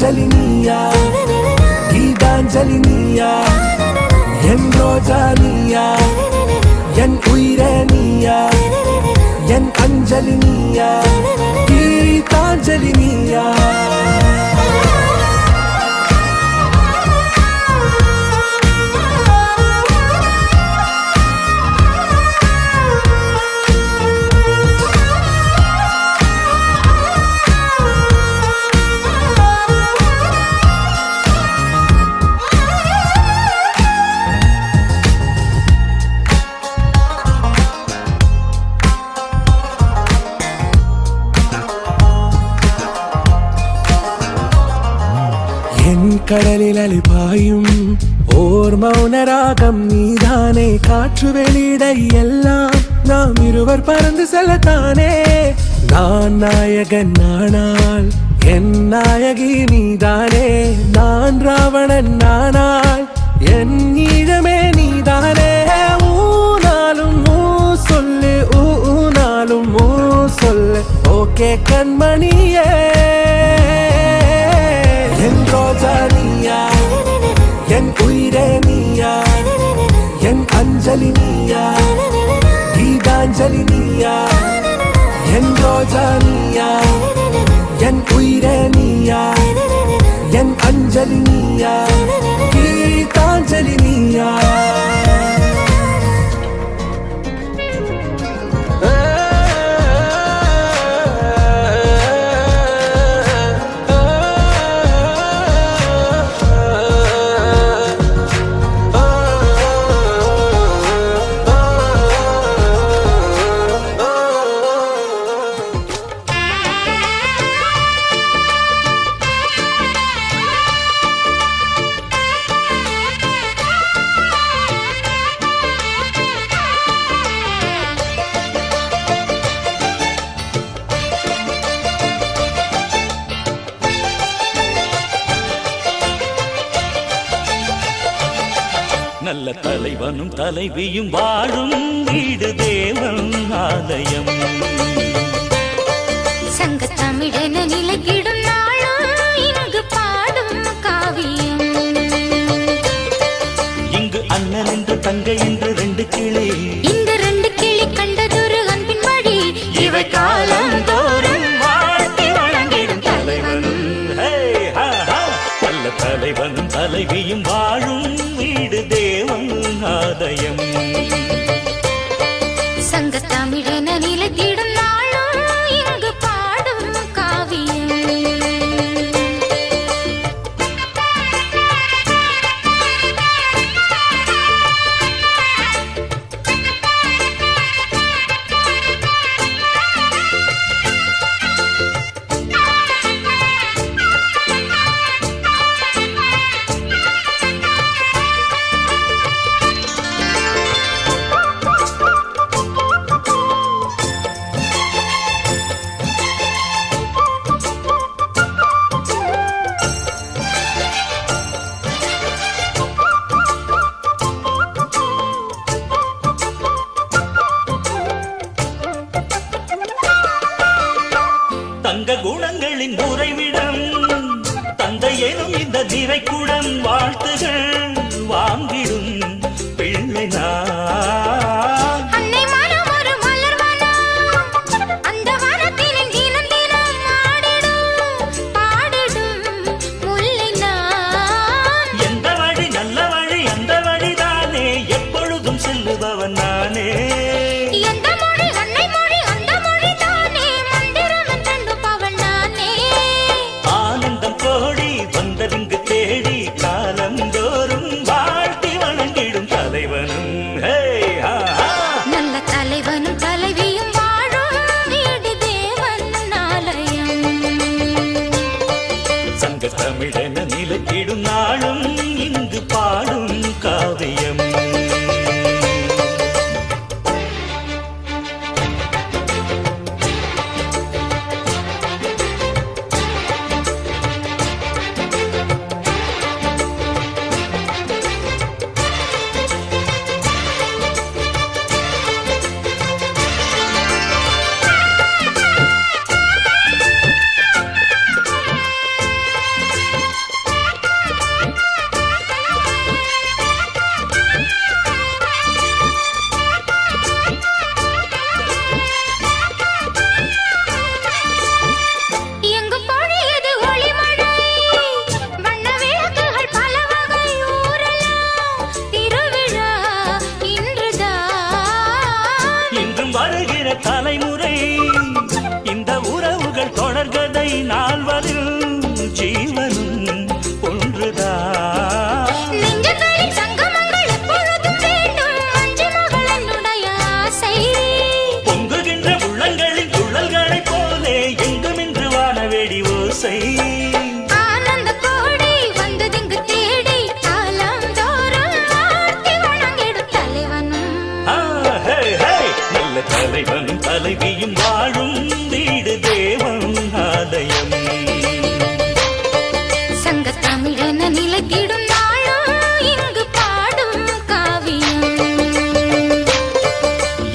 புஷ்பாஞ்சலி நீயா கீதாஞ்சலி நீயா என் ரோஜா நீயா என் உயிரே நீயா என் அஞ்சலி நீயா கீதாஞ்சலி நீயா கடலில் அலிபாயும் ஓர் மௌனராகம் நீதானே காற்று வெளியிட எல்லாம் நாம் இருவர் பறந்து செல்லத்தானே நான் நாயகன் நானால் என் நாயகி நீதானே நான் ராவணன் நானால் என் ஈழமே நீதானே ஊனாலும் ஊ சொல்லு ஊனாலும் ஊ சொல்லு ஓகே கண்மணியே என் ரோஜா நீயா என் உயிரே நீயா என் அஞ்சலி நீயா கீதாஞ்சலி நீயா என் ரோஜா நீயா என் உயிரே நீயா என் அஞ்சலி நீயா கீதாஞ்சலி நீயா நல்ல தலைவனும் தலைவியும் வாழும் வீடு தேவன் ஆலயம் சங்க தமிழென நிலைக்கிடும் நாளும் இங்கு பாடும் காவியம் இங்கு அண்ணன் என்று தங்கை என்று ரெண்டு கிளி இந்த ரெண்டு கிளி கண்டதொரு அன்பின் வழி இவை காலம் தோறும் வாழ்த்தி வழங்கிடும் தலைவனும் நல்ல தலைவனும் தலைவியும் வாழும் வீடு தேவன் ஆலயம் சங்க தமிழென நிலைத்திடும் நாளும் இங்கு பாடும் காவியம் தங்க குணங்களின் உறைவிடம் தந்தையேனும் இந்த நிறைக்குடன் வாழ்த்துகள் வாங்கிடும் பிள்ளை நான் அன்னை மனம் ஒரு மலர்வனம் அந்த வனத்தில் தினம் தினம் ஆடிடும் பாடிடும் முல்லை நான் எந்த வழி நல்ல வழி அந்த வழிதானே எப்பொழுதும் செல்லுபவன் நானே எந்த மொழி அன்னை மொழி அந்த மொழி தானே மந்திரம் என்றென்று பவன் நானே ஆனந்தம் கோடி வந்ததிங்கு தேடி காலம் தோறும் வாழ்த்தி வணங்கிடும் தலைவனும் நல்ல தலைவனும் தலைவியும் வாழும் வீடு தேவன் ஆலயம் சங்க தமிழென நிலைத்திடும் நாளும் இங்கு பாடும் காவியம் ஓசை ஆனந்த கோடி வந்ததிங்கு தேடி காலம் தோறும் ஆர்த்தி வணங்கிடும் தலைவனும் ஹே, ஹே. நல்ல தலைவன் தலைவியும் வாழும் வீடு தேவன் ஆலயம் சங்க தமிழன நிலைத்திடும் நாளும் இங்கு பாடும் காவியம்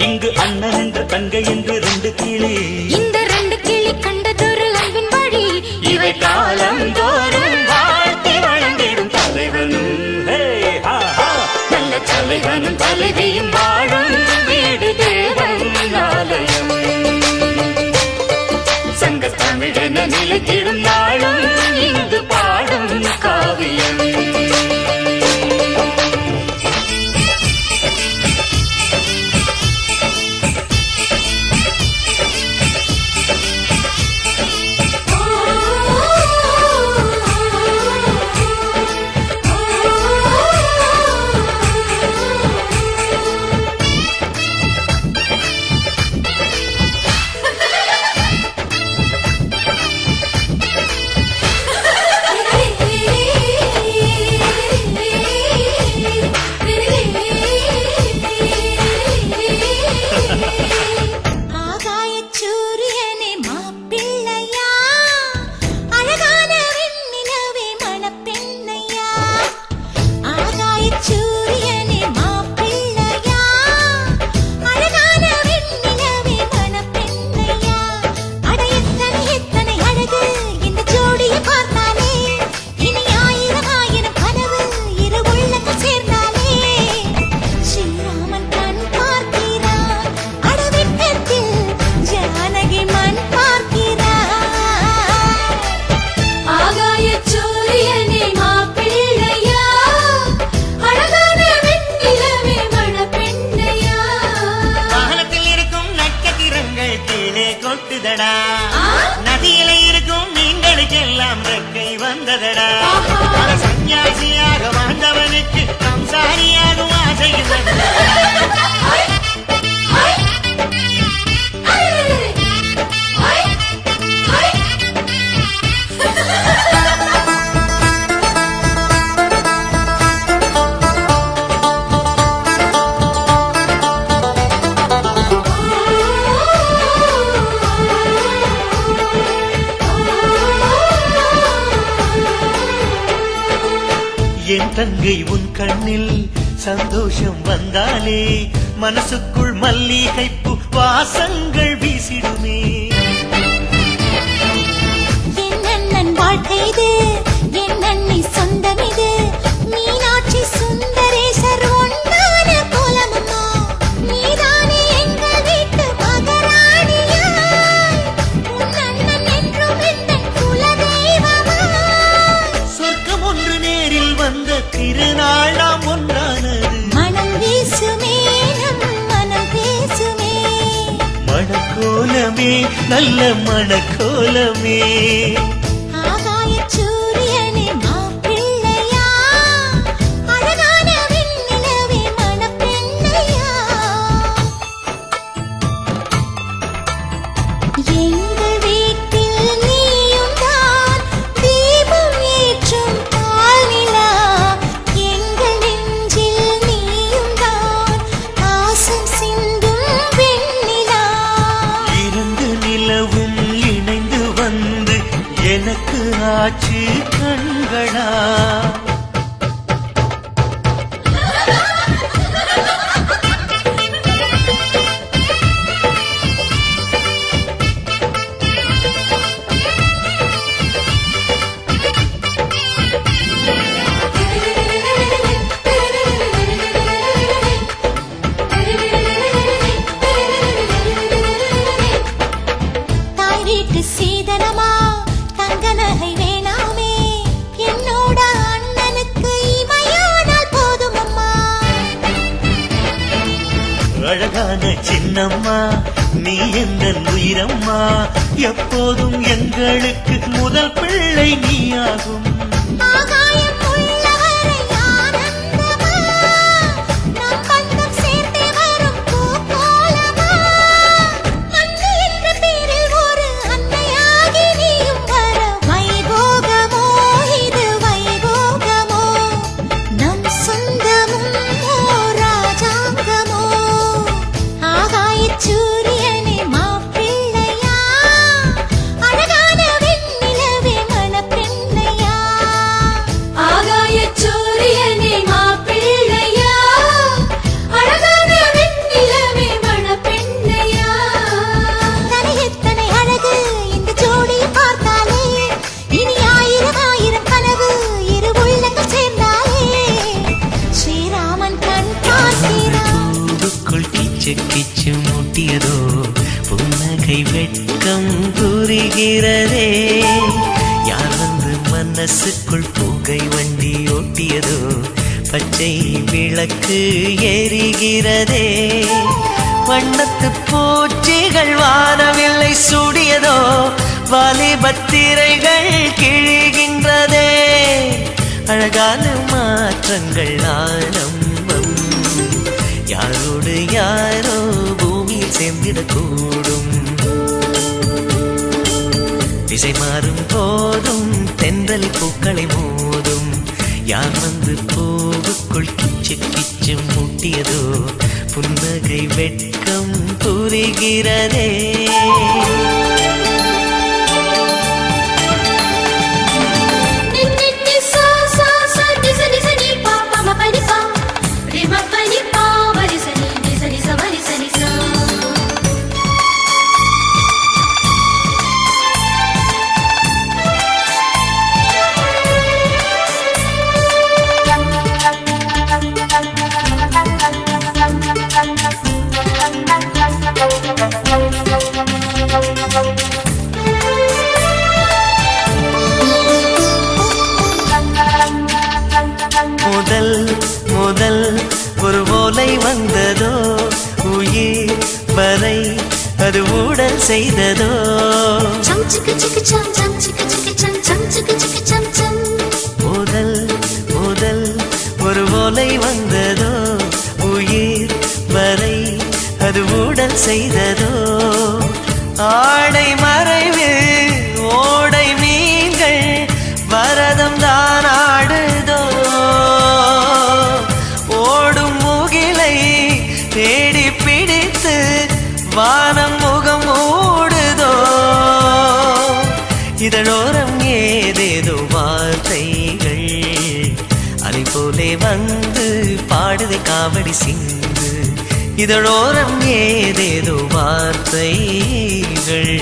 இங்கு அண்ணன் என்ற தங்கை என்று ரெண்டு கிளி இந்த ரெண்டு கிளி கண்டதொரு அன்பின் வழி இவை காலம் தோறும் வாழ்த்தி வழங்கிடும் தலைவனும் ஹே, ஹா, ஹா. நல்ல தலைவனும் தலைவியும் வாழும் வீடு தேவன் ஆலயம் சங்க தமிழன நிலைத்திடும் நாளும் இங்கு பாடும் காவியம் ஆகாயச் சூரியனே மாப்பிள்ளையா அழகான வெண்ணிலவே மணப்பெண்ணையா ஆகாயச் சூரியனே மாப்பிள்ளையா அழகான வெண்ணிலவே மணப்பெண்ணையா அட எத்தனை எத்தனை அழகு இந்த ஜோடியை பார்த்தாலே இனி ஆயிரம் ஆயிரம் கனவு இரு உள்ளங்கள் சேர்ந்தாலே ஸ்ரீராமன் கண் பார்க்கிறான் அடவிட்டத்தில் ஜானகி மண் பார்க்கிறான் ஆகாயச் சூரியனே மாப்பிள்ளையா அழகான வெண்ணிலவே மணப்பெண்ணையா வாகனத்தில் இருக்கும் நட்சத்திரங்கள் கீழே கொட்டுதடா நதியில இருக்கும் மீன்களுக்கெல்லாம் ரெக்கை வந்ததடா பல சன்னியாசியாக வாழ்ந்தவனுக்கு சம்சாரியாகும் ஆசையில் என் தங்கை உன் கண்ணில் சந்தோஷம் வந்தாலே மனசுக்குள் மல்லிகைப்பூ வாசங்கள் வீசிடுமே என் அண்ணன் வாழ்க்கை இது என் அன்னை சொந்தம் இது மீனாட்சி சுந்தரேசர் ஒன்றான கோலமம்மா நீதானே எங்கள் வீட்டு மகாராணியாய் உன் அண்ணன் என்றும் எந்தன் குலதெய்வமாய் சொர்க்கம் ஒன்று நேரில் வந்த திருநாள் நாம் ஒன்றானது மனம் வீசுமே நம் மனம் பேசுமே மணக்கோலமே நல்ல மணக்கோலமே ஆகாயச் சூரியனே மாப்பிள்ளையா அழகான வெண்ணிலவே மணப்பெண்ணையா எங்கள் வீட்டில் நீயும் தான் தீபம் ஏற்றும் பால்நிலா எங்கள் நெஞ்சில் நீயும் தான் ஆசம் சிந்தும் வெண்ணிலா இரண்டு நிலவும் இணைந்து வந்து எனக்கு ஆச்சு கண்களா தாய் வீட்டு சீதனமா தங்க நகை வேணாமே என்னோட அண்ணனுக்கு இமையானால் போதும் அம்மா அழகான சின்னம்மா நீ எந்த உயிரம்மா எப்போதும் எங்களுக்கு முதல் பிள்ளை நீயாகும் ஆகாயம் உள்ளவரை ஆனந்தமா நம் பந்தம் சேர்த்தே வரும் பூ போலமா அன்னை என்ற பேரில் ஒரு அன்னையாகி நீயும் வர கிச்சு கிச்சு மூட்டியதோ புன்னகை வெட்கம் புரிகிறதே யார் வந்து மனசுக்குள் புகை வண்டி ஓட்டியதோ பச்சை விளக்கு எரிகிறதே வண்ணத்து பூச்சிகள் வானவில்லை சூடியதோ வாலிபத்திரைகள் கிழிகின்றதே அழகான மாற்றங்கள் ஆரம்பம் யாரோடு யாரோ பூமியில் சேர்ந்திடக்கூடும் திசை மாறும் போதும் தென்றல் பூக்களை மோதும் யார் வந்து பூவுக்குள் கிச்சு கிச்சு மூட்டியதோ புன்னகை வெட்கம் புரிகிறதே முதல் முதல் ஒரு ஓலை வந்ததோ உயிர் வரை அது ஊடல் செய்ததோ முதல் முதல் ஒரு ஓலை வந்ததோ உயிர் வரை அது ஊடல் செய்ததோ ஆடை மறைவு ஓடை மீன்கள் வரதம் தான் ஆடுதோ ஓடும் முகிலை தேடி பிடித்து வானம் முகம் மூடுதோ இதழோரம் ஏதேதோ வார்த்தைகள் அலை போலே வந்து பாடுதை காவடி சிந்து இதழோரம் ஏதேதோ வார்த்தைகள்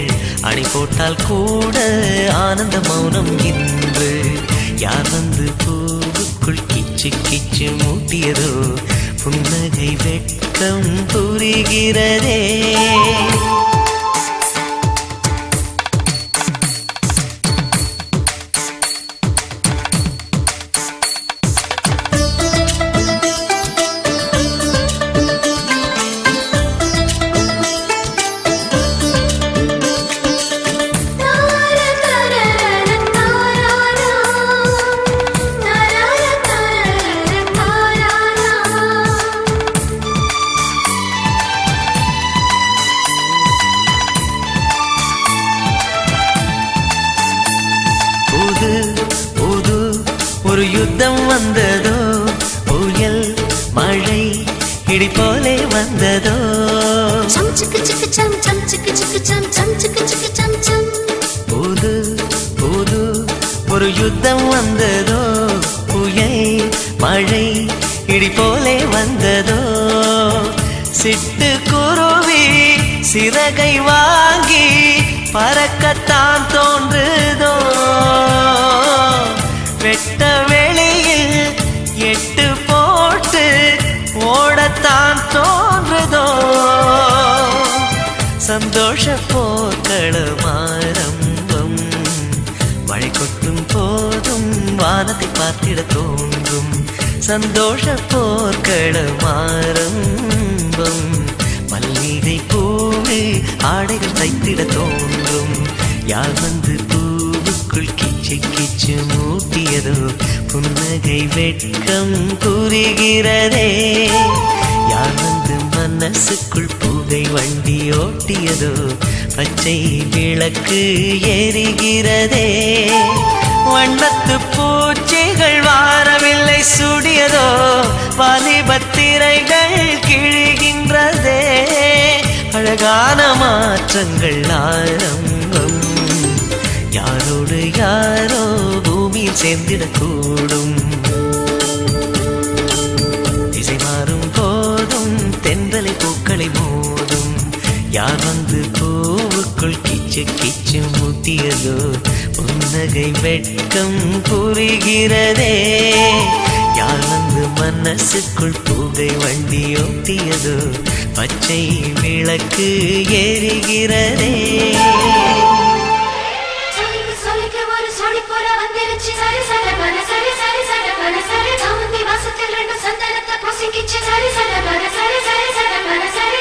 அணை போட்டால் கூட ஆனந்த மௌனம் இன்று யார் வந்து பூவுக்குள் கிச்சு கிச்சு மூட்டியதோ புன்னகை வெட்கம் புரிகிறதே ஒரு யுத்தம் வந்ததோ புயல் மழை இடி போலே வந்ததோ புது புது ஒரு யுத்தம் வந்ததோ புயல் மழை இடி போலே வந்ததோ சிட்டு குருவி சிறகை வாங்கி பறக்கத்தான் தோன்றுதோ வெட்ட வெளியில் எட்டு போட்டு ஓடத்தான் தோன்றுதோ சந்தோஷ போக்களம் ஆரம்பம் மழை கொட்டும் போதும் வானத்தை பார்த்திட தோன்றும் சந்தோஷ போக்களம் ஆரம்பம் மல்லிகை பூவு ஆடைகள் தைத்திட தோன்றும் யார் வந்து பூவுக்குள் கிச்சு கிச்சு மூட்டியதோ புன்னகை வெட்கம் புரிகிறதே யார் வந்து மனசுக்குள் புகை வண்டி ஓட்டியதோ பச்சை விளக்கு எரிகிறதே வண்ணத்து பூச்சிகள் வாரவில்லை சூடியதோ வாலிபத்திரைகள் கிழிகின்றதே அழகான மாற்றங்கள் ஆரம்பம் யாரோடு யாரோ பூமியில் சேர்ந்திடக்கூடும் திசை மாறும் போதும் தென்றலை பூக்களை மோதும் யார் வந்து பூவுக்குள் கிச்சு கிச்சு மூட்டியதோ புன்னகை வெட்கம் புரிகிறதே யார் வந்து மனசுக்குள் புகை வண்டி ஓட்டியதோ பச்சை விளக்கு எரிகிறதே சொல்லிக்க ஒரு சொடி போல வந்துருச்சு சரி சரி சரி சரி சரி சரி சரி சாமந்தி வாசத்தில் ரெண்டு சந்தனத்தை பொசிக்கிச்சு சரி சரி சரி சரி சரி சரி சரி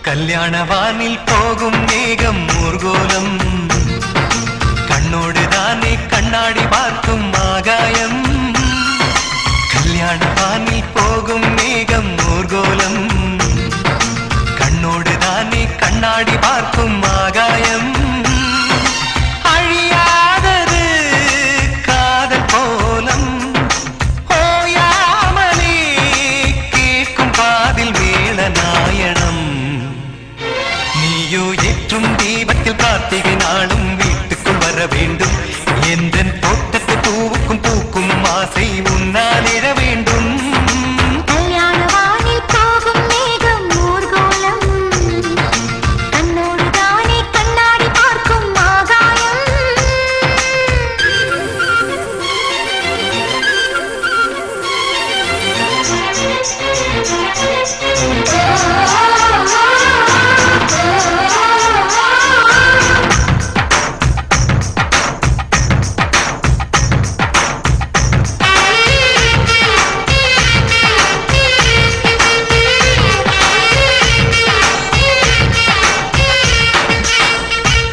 கல்யாண வானில் போகும் மேகம் ஊர்கோலம் கண்ணோடு தானே கண்ணாடி பார்க்கும் ஆகாயம் கல்யாண வானில் போகும் மேகம் ஊர்கோலம் கண்ணோடு தானே கண்ணாடி பார்க்கும் ஆகாயம் அழியாதது காதல் கோலம் ஓயாமலே கேட்கும் காதில் மேல நாயனம் நீயோ ஏற்றும் தீபத்தில் கார்த்திகை நாளும் வீட்டுக்குள் வர வேண்டும் எந்த தோட்டத்து பூவுக்கும் பூக்கும் ஆசை முன்னால் எழ வேண்டும் கல்யாண வானில் போகும் மேகம் ஊர்கோலம் கண்ணோடு தானே கண்ணாடி பார்க்கும் ஆகாயம்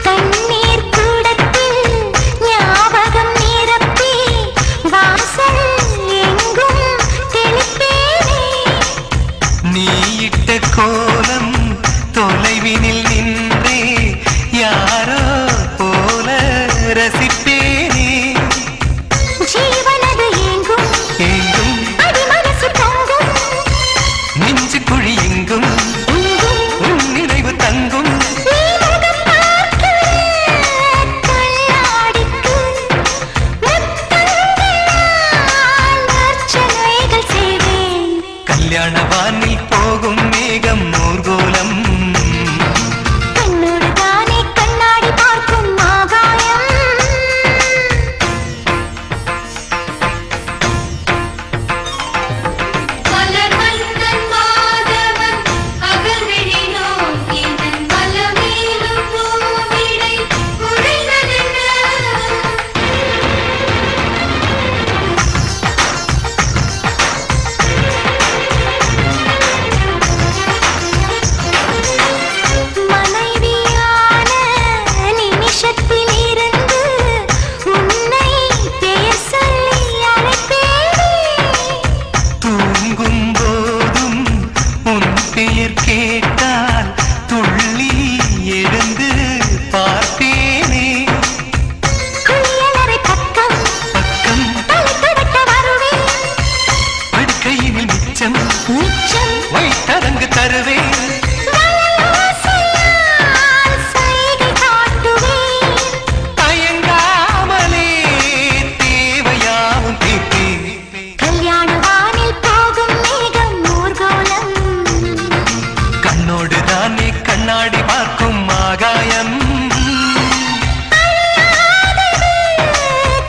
கண்ணீர் கூடத்தில் ஞாபகம் நிரப்பி வாசல் எங்கும் தெளிப்பேனே நீ இட்ட கோலம் தொலைவினில் நின்றே யாரோ போல ரசிப்பேனே ஜீவனது எங்கும் எங்கும் அடிமனசு தங்கும் நெஞ்சு குழி எங்கும் எங்கும் உன் நினைவு தங்கும் நீ முகம் பார்க்க கண்ணாடிக்கு முத்தங்களால் அர்ச்சனைகள் செய்வேன் கல்யாண வானில் போகும் மேகம் ஊர்கோலம் கண்ணோடு தானே கண்ணாடி பார்க்கும் ஆகாயம் மலர் மன்னன் மாதவன் அகல்விழி நோக்கி மலமேலும் பூவிடை உறைந்ததென்ன மனைவியான நிமிஷத்தில் இருந்து உன்னை பெயர் சொல்லி அழைப்பேனே தூங்கும் போதும் உன் பெயர் கேட்டால் துள்ளி எழுந்து பார்ப்பேனே குளியலறை பக்கம் பக்கம் தலை துடைக்க வருவேன் படுக்கையினில் மிச்சம் மிச்சம் வைத்ததங்கு தருவேன் வலையோசையால் சைகை காட்டுவேன் தயங்காமலே தேவையாவும் தீர்ப்பேன் கல்யாண வானில் போகும் மேகம் ஊர்கோலம் கண்ணோடு தானே கண்ணாடி பார்க்கும் ஆகாயம்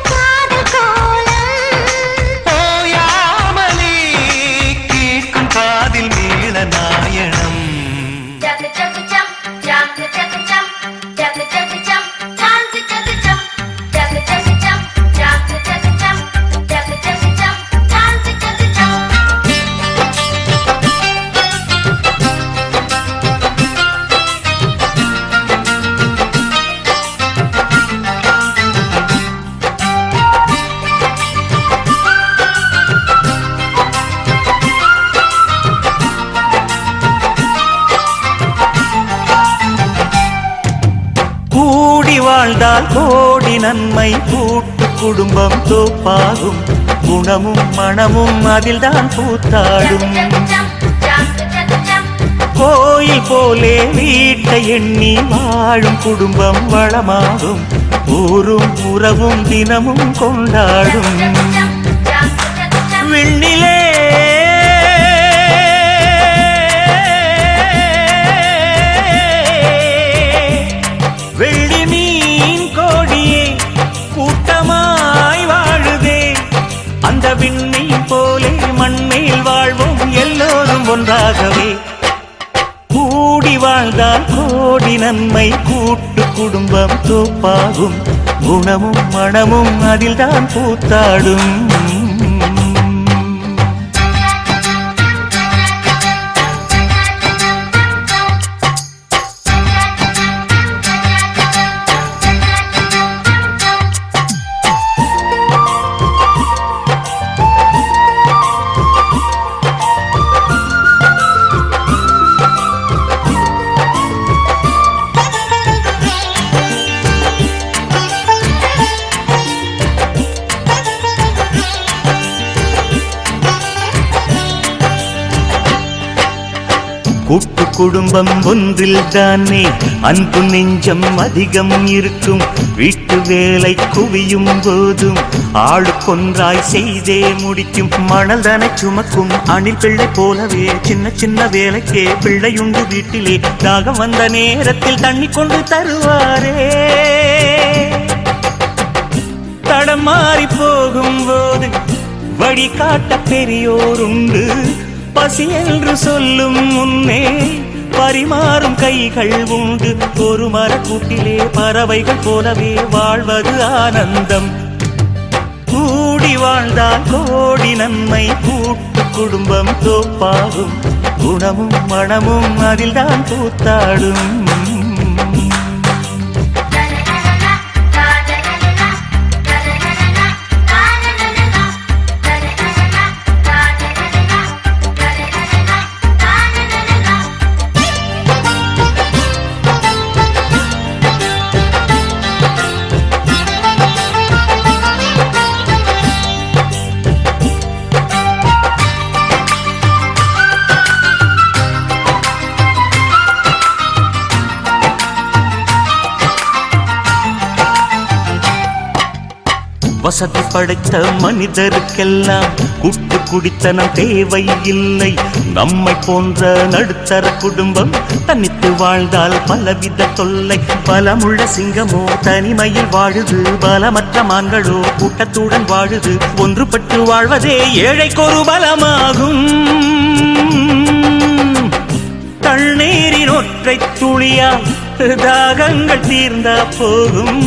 காதல் கோலம் ஓயாமலே கேட்கும் காதில் மேல நாயனம் கூடி வாழ்ந்தால் கோடி நன்மை கூட்டு குடும்பம் தோப்பாகும் குணமும் மனமும் அதில்தான் பூத்தாடும் கோயில் போலே வீட்டை எண்ணி வாழும் குடும்பம் வளமாகும் ஊரும் உறவும் தினமும் கொண்டாடும் விண்ணிலே வெள்ளி மீன் கோடியே கூட்டமாய் வாழுதே. அந்த விண்ணை போலே மண்மேல் வாழ்வோம் எல்லோரும் ஒன்றாகவே. கூடி வாழ்ந்தால் கோடி நன்மை, கூட்டு குடும்பம் தோப்பாகும். குணமும் மனமும் அதில்தான் பூத்தாடும். கூட்டு குடும்பம் ஒன்றில் தானே அன்பு நெஞ்சம் அதிகம் இருக்கும். வீட்டு வேலை குவியும் போதும் ஆளுக்கொன்றாய் செய்தே முடிக்கும். மணல் தானே சுமக்கும் அணில் பிள்ளை போலவே சின்ன சின்ன வேலைக்கே பிள்ளையுண்டு வீட்டிலே. தாகம் வந்த நேரத்தில் தண்ணி கொண்டு தருவாரே. தடம் மாறி போகும் போது வழிகாட்ட பெரியோருண்டு. பசி என்று சொல்லும் முன்னே பரிமாறும் கைகள் உண்டு. ஒரு மரக்கூட்டிலே பறவைகள் போலவே வாழ்வது ஆனந்தம். கூடி வாழ்ந்தால் கோடி நன்மை, கூட்டு குடும்பம் தோப்பாகும். குணமும் மனமும் அதில்தான் பூத்தாடும். வசதி படைத்த மனிதருக்கெல்லாம் கூட்டு குடித்தனம் தேவையில்லை. நம்மை போன்ற நடுத்தர குடும்பம் தனித்து வாழ்ந்தால் பலவித தொல்லை. பலமுள்ள சிங்கமோ தனிமையில் வாழுது, பலமற்ற மான்களோ கூட்டத்துடன் வாழுது. ஒன்றுபட்டு வாழ்வதே ஏழைக்கொரு பலமாகும். தண்ணீரின் ஒற்றை துளியால் தாகங்கள் தீர்ந்தா போகும்.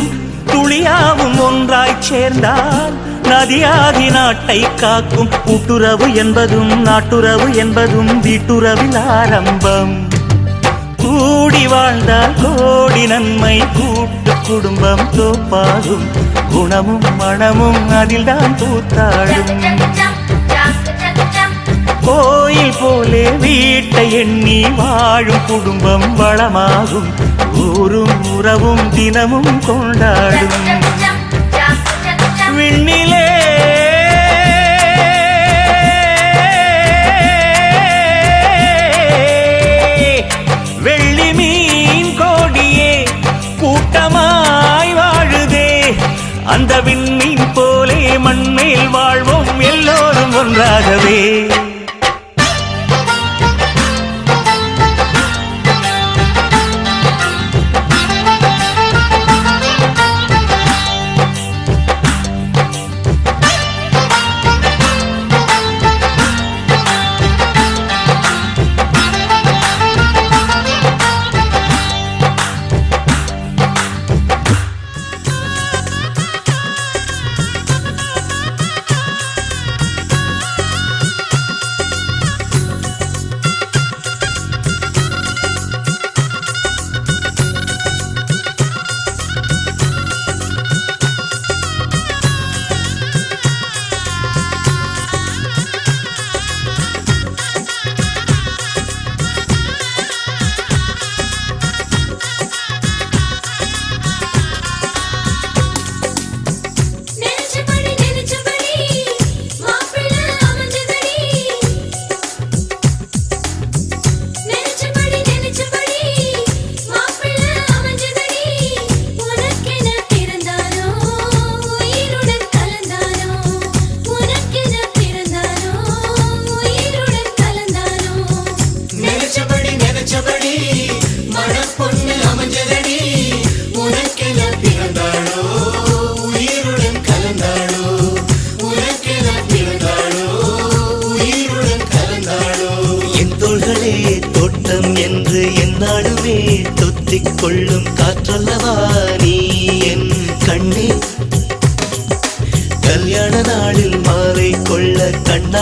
துளியாவும் ஒன்றாய் சேர்ந்தால் நதியாதி நாட்டை காக்கும். கூட்டுறவு என்பதும் நாட்டுறவு என்பதும் வீட்டுறவில் ஆரம்பம். கூடி வாழ்ந்தால் கோடி நன்மை, கூட்டு குடும்பம் தோப்பாகும். குணமும் மனமும் அதில்தான் பூத்தாடும். கோயில் போலே வீட்டை எண்ணி வாழும் குடும்பம் வளமாகும். ஊரும் உறவும் தினமும் கொண்டாடும். விண்ணிலே வெள்ளி மீன் கோடியே கூட்டமாய் வாழுதே. அந்த விண்மீன் போலே மண்மேல் வாழ்வோம் எல்லோரும் ஒன்றாகவே.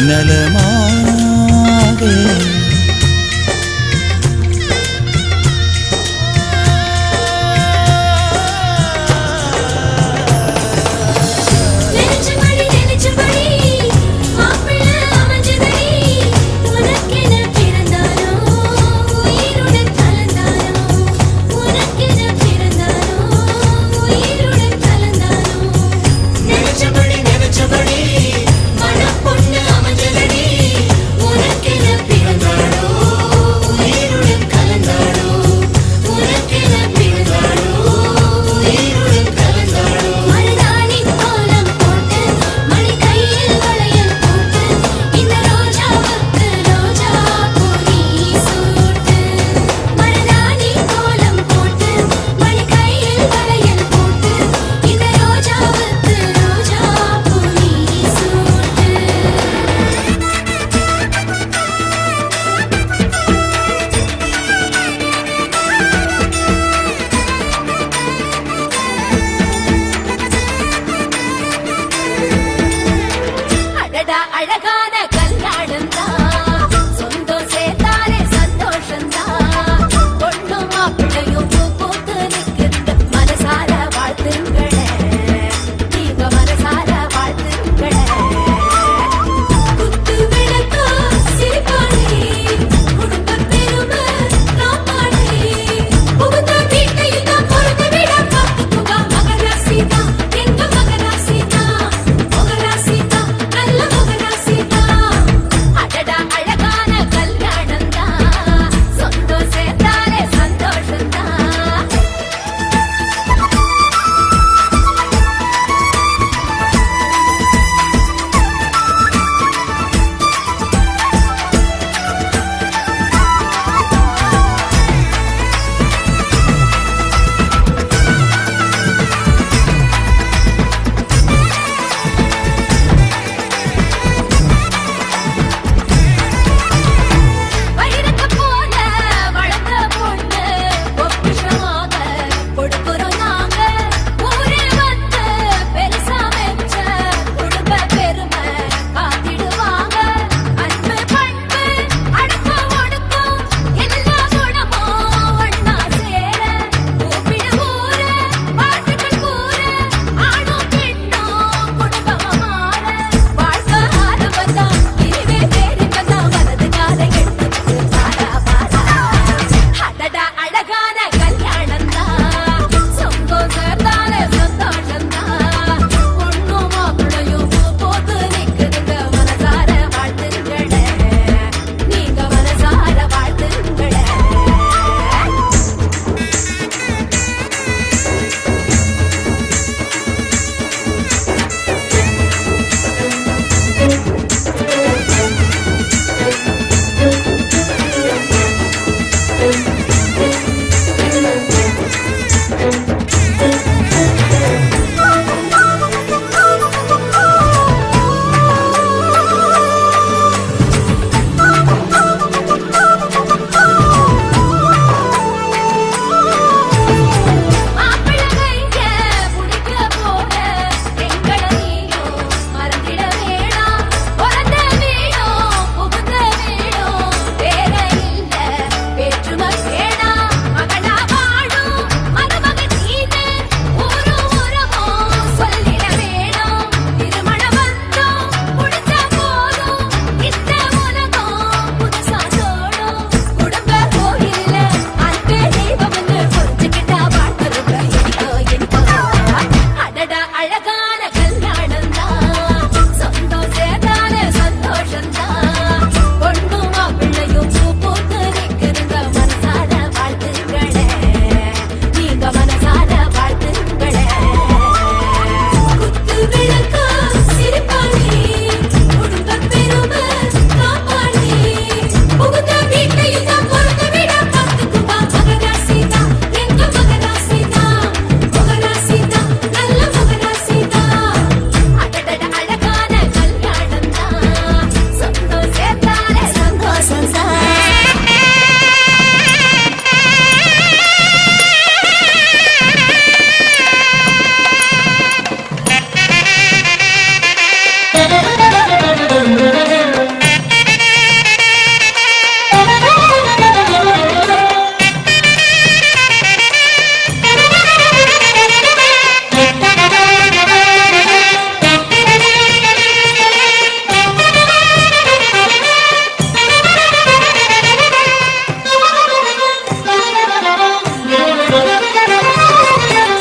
நலமாக நினைச்சபடி மாப்பிள்ளை அமைஞ்சதடி உனக்கென பிறந்தானோ உயிருடன் கலந்தானோ உனக்கென பிறந்தானோ உயிருடன் கலந்தானோ நினைச்சபடி மனப்பொண்ணு அமைஞ்சதடி உனக்கென பிறந்தானோ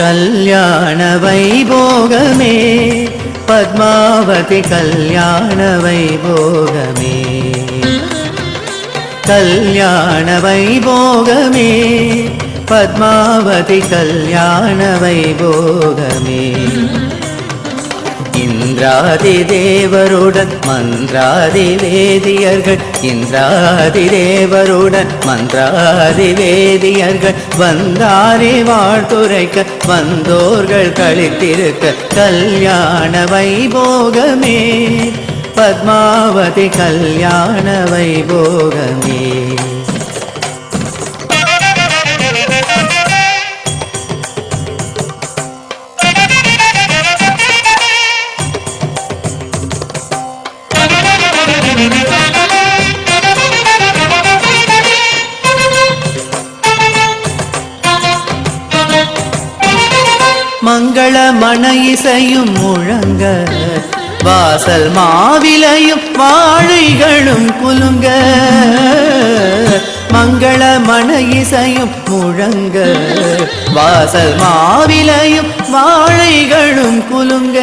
கல்யாண வைபோகமே பத்மாவதி கல்யாண வைபோகமே கல்யாண வைபோகமே பத்மாவதி கல்யாண வைபோகமே இந்திராதி தேவருடன் மந்திராதி வேதியர்கள் இந்திராதி தேவருடன் மந்திராதி வேதியர்கள் வந்தாரே வாழ்த்துரைக்க வந்தோர்கள் கழித்திருக்க கல்யாண வைபோகமே பத்மாவதி கல்யாண வைபோகமே மங்கள மண இசையும் முழங்க வாசல் மாவிலையும் வாழைகளும் குலுங்க மங்கள மண இசையும் முழங்க வாசல் மாவிலையும் வாழைகளும் குலுங்க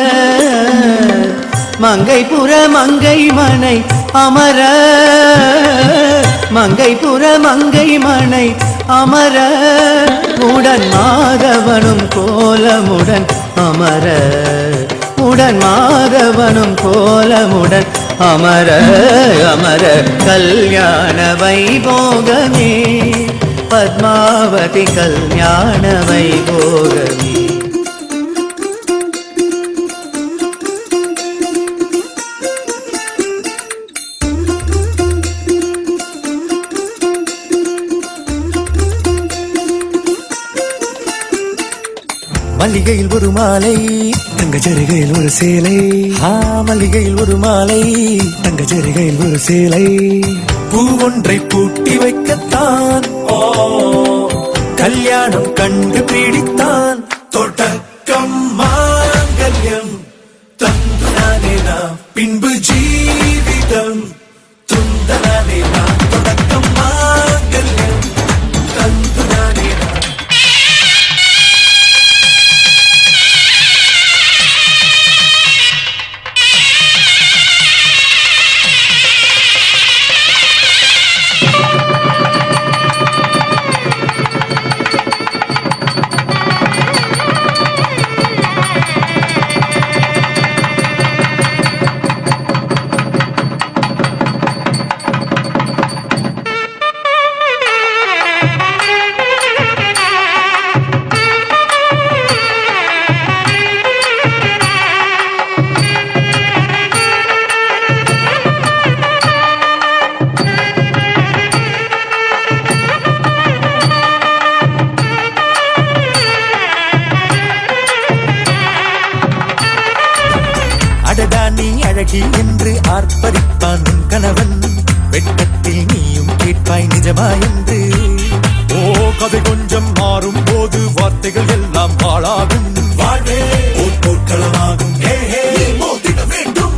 மங்கைபுர மங்கை மனை அமர மங்கைபுர மங்கை மனை அமர உடன் மாதவனும் கோலமுடன் அமர உடன் மாதவனும் கோலமுடன் அமர அமர கல்யாண வைபோகமே பத்மாவதி கல்யாண வைபோகமே மல்லிகையில் ஒரு மாலை தங்க ஜரிகையில் ஒரு சேலை மல்லிகையில் ஒரு மாலை தங்க ஜரிகையில் ஒரு சேலை பூ ஒன்றை பூட்டி வைக்கத்தான் கல்யாணம் கண்டு பிடித்தான் தொடக்கம் மாங்கல்யம் தந்தனானே நாம் பின்பு ஜீவிதம் துந்தனானே நாம் தொடக்கம் மாங்கல்யம் தந்தனானே நாம் அழகி என்று ஆர்ப்பரிப்பான் உன் கணவன் வெட்கத்தில் நீயும் கேட்பாய் நிஜமா என்று கதை கொஞ்சம் மாறும் போது வார்த்தைகள் எல்லாம் பாழாகும் வாழ்வே போர்க்களமாகும் மோதிட வேண்டும்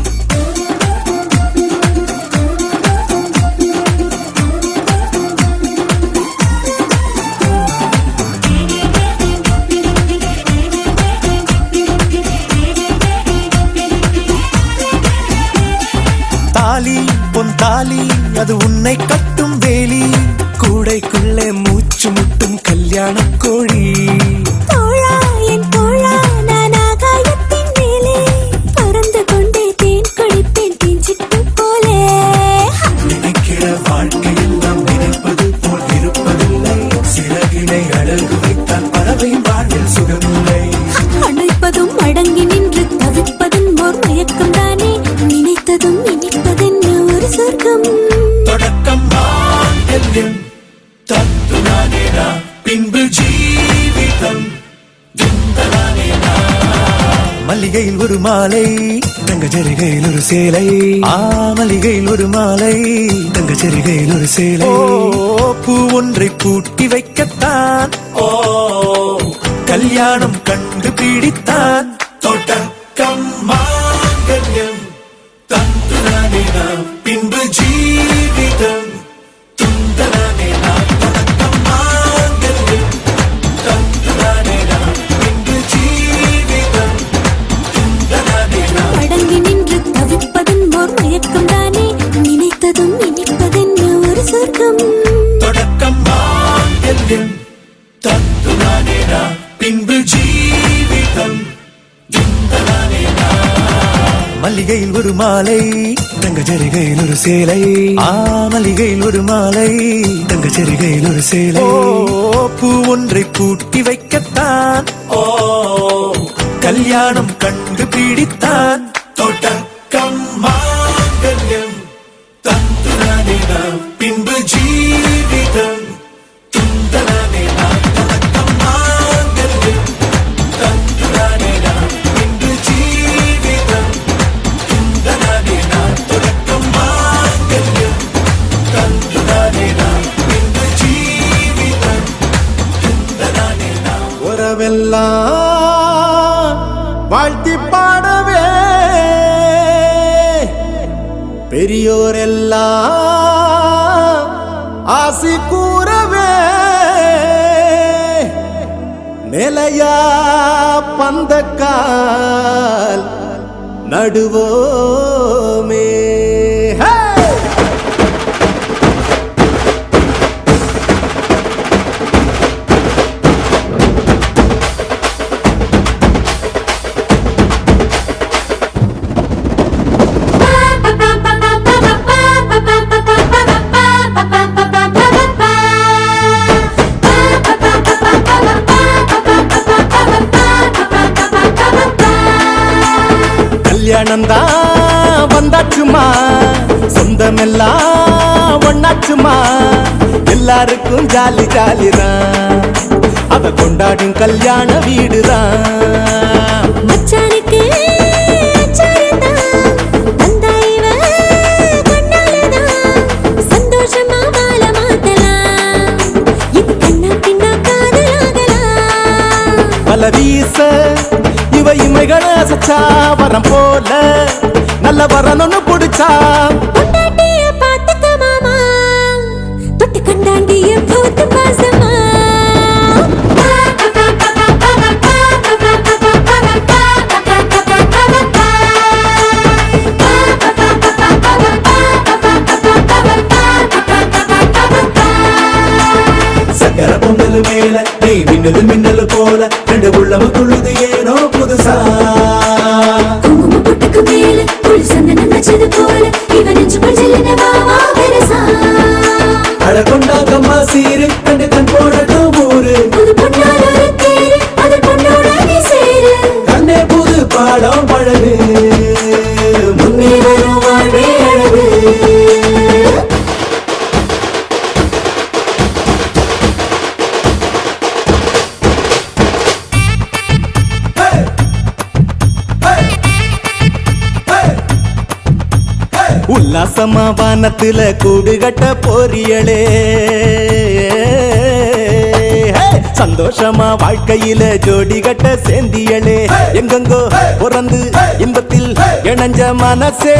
பொந்தாலி அது உன்னை கட்டும் வேலி கூடைக்குள்ளே மூச்சு முட்டும் கல்யாண கோழி தோழா என் தோழா நான் ஆகாயத்தின் மேலே பறந்து கொண்டே தேன் குடிப்பேன் தேஞ்சிட்டு போலே நினைக்கிற வாழ்க்கையில் நாம் நினைப்பது போல் இருப்பதில்லை சிறகினை அழகு வைத்தால் பறவை வாழ்வில் சுகமில்லை அணைப்பதும் அடங்கி நின்று தவிப்பதும் ஓர் மயக்கம் தானே நினைத்ததும் இனிப்பதென்ன ஒரு சொர்க்கம் தொடக்கம் மாங்கல்யம் தத்துனானேனா பின்பு ஜீவிதம் துந்தனானேனா மல்லிகையில் ஒரு மாலை தங்க ஜரிகையில் ஒரு சேலை மல்லிகையில் ஒரு மாலை தங்க ஜரிகையில் ஒரு சேலை பூ ஒன்றை பூட்டி வைக்கத்தான் கல்யாணம் கண்டு பிடித்தான் தொடக்கம் மாங்கல்யம் தந்துனானே நாம் பின்பு ஜீவிதம் துந்தனானே நாம் தொடக்கம் மாங்கல்யம் தந்துனானே நாம் பின்பு மாலை தங்க ஜரிகையில் ஒரு சேலை மல்லிகையில் ஒரு மாலை தங்க ஜரிகையில் ஒரு சேலை பூ ஒன்றை பூட்டி வைக்கத்தான் கல்யாணம் கண்டு பிடித்தான் தொடக்கம் மாங்கல்யம் தந்துரானே நாம் பின்பு ஜீவிதம் துந்தரானே நாம் தொடக்கம் மாங்கல்யம் தந்துரானே நாம் பின்பு ஜீவிதம் துந்தரானே நாம் தொடக்கம் மாங்கல்யம் தந்துரானே நாம் பின்பு ஜீவிதம் துந்தரானே நாம் உறவெல்லாம் வாழ்த்தி பாடவே பெரியோரெல்லாம் ஆசி கூறவே நிலையா பந்தக்கால் நடுவோமே கல்யாணம்தான் வந்தாச்சுமா சொந்தமெல்லாம் ஒண்ணாச்சுமா எல்லாருக்கும் ஜாலி ஜாலிதான் அத கொண்டாடும் கல்யாண வீடுதான் மச்சானுக்கு சந்தோஷமா வாழ மாத்தலாம் இது கண்ணா பின்னா காதலாகலாம் பல வீச இவ இமைகளை அசைச்சா வரம் போல நல்ல வரணும்னு புடிச்சா பொண்டாட்டிய பாத்துக்க மாமா தொட்டு கண்டாண்டிய போத்து பாசமா சக்கர பொங்கல் மேல நீ மின்னது மின்னல் போல ரெண்டு உள்ளம துள்ளுது ஏனோ புதுசா குங்கும பொட்டுக்கு மேல குளி சந்தனம் வச்சது போல இவன் நெஞ்சுக்குள் ஜில்லுன வாவா பெருசா அட கொண்டாங்கம்மா சீரு கண்டு கண் போடட்டும் ஊரு புது பொண்ணால் ஒரு தேரு அதில் பொண்ணோட நீ சேரு கண்ணே புது பாடம் பழகு முன்னே வரும் வாழ்வே அழகு உல்லாசமா வானத்துல கூடு கட்ட போறியளே சந்தோஷமா வாழ்க்கையில ஜோடி கட்ட சேந்தியளே எங்கெங்கோ பிறந்து இன்பத்தில் இணைஞ்ச மனசே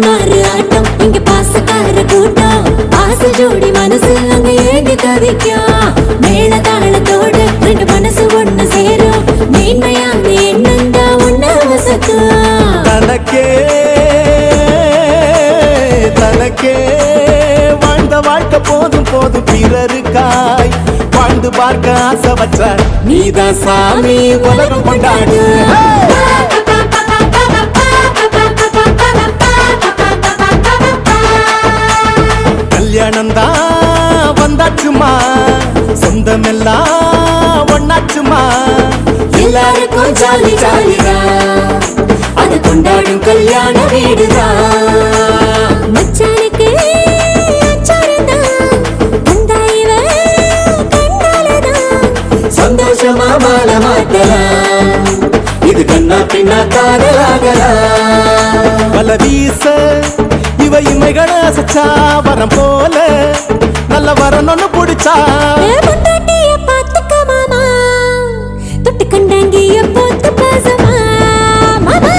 மாறு ஆட்டம் இங்க பாசக்கார கூட்டம் ஆசை ஜோடி மனசு அங்க ஏங்கி தவிக்கும் மேல தாளத்தோட ரெண்டு மனசு ஒண்ணு சேரும் மேன்மையான எண்ணம் தான் ஒண்ணு வசக்கும் தனக்கே தனக்கே வாழ்ந்த வாழ்க்கை போதும் போதும் பிறருக்காய் வாழ்ந்து பார்க்க ஆசை வச்ச நீதான் சாமி உலகம் கொண்டாடு கல்யாணம்தான் வந்தாச்சுமா சொந்தமெல்லாம் ஒண்ணாச்சுமா எல்லாருக்கும் ஜாலி ஜாலிதான் அது கொண்டாடும் கல்யாண வீடுதான் மச்சானுக்கு சந்தோஷமா வாழ மாட்டலாம் இது கண்ணா பின்னா காதலாகலாம் பல வீச இவ இமைகளை அசைச்சா வரம் போல நல்ல வரணும்னு புடிச்சா பொண்டாட்டிய பாத்துக்க மாமா தொட்டு கண்டாங்கிய போத்து பாசமா மாமா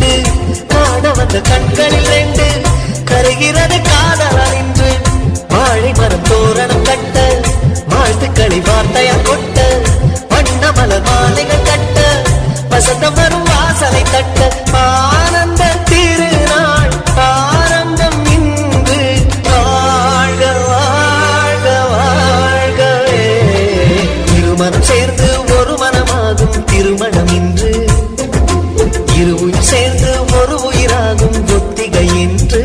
உண்டு காண வந்த கண்களில் ரெண்டு கருகிறது காதலால் இன்று வாழை மரம் தோரணம் கட்ட வாழ்த்துக்களை வார்த்தையா கொட்ட வண்ண மலர் மாலைகள் கட்ட வசந்தம் வரும் வாசலை தட்ட ஆனந்த திருநாள் ஆரம்பம் இன்று வாழ்க வாழ்க வாழ்கவே இருமனம் சேர்ந்து ஒரு மனமாகும் திருமணம் இன்று இரு உயிர் சேர்ந்து ஒரு உயிராகும் ஒத்திகை என்று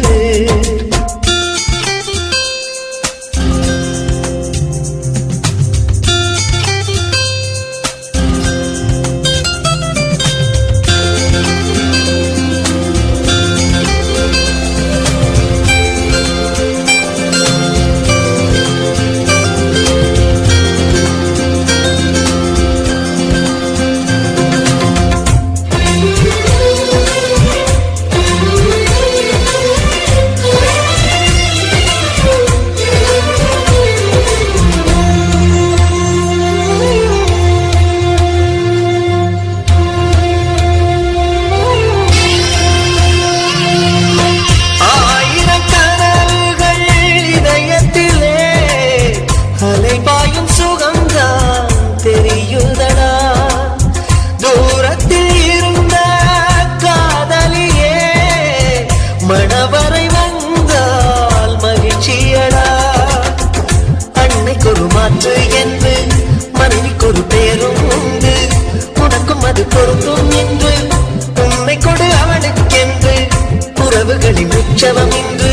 உற்சவம் இன்று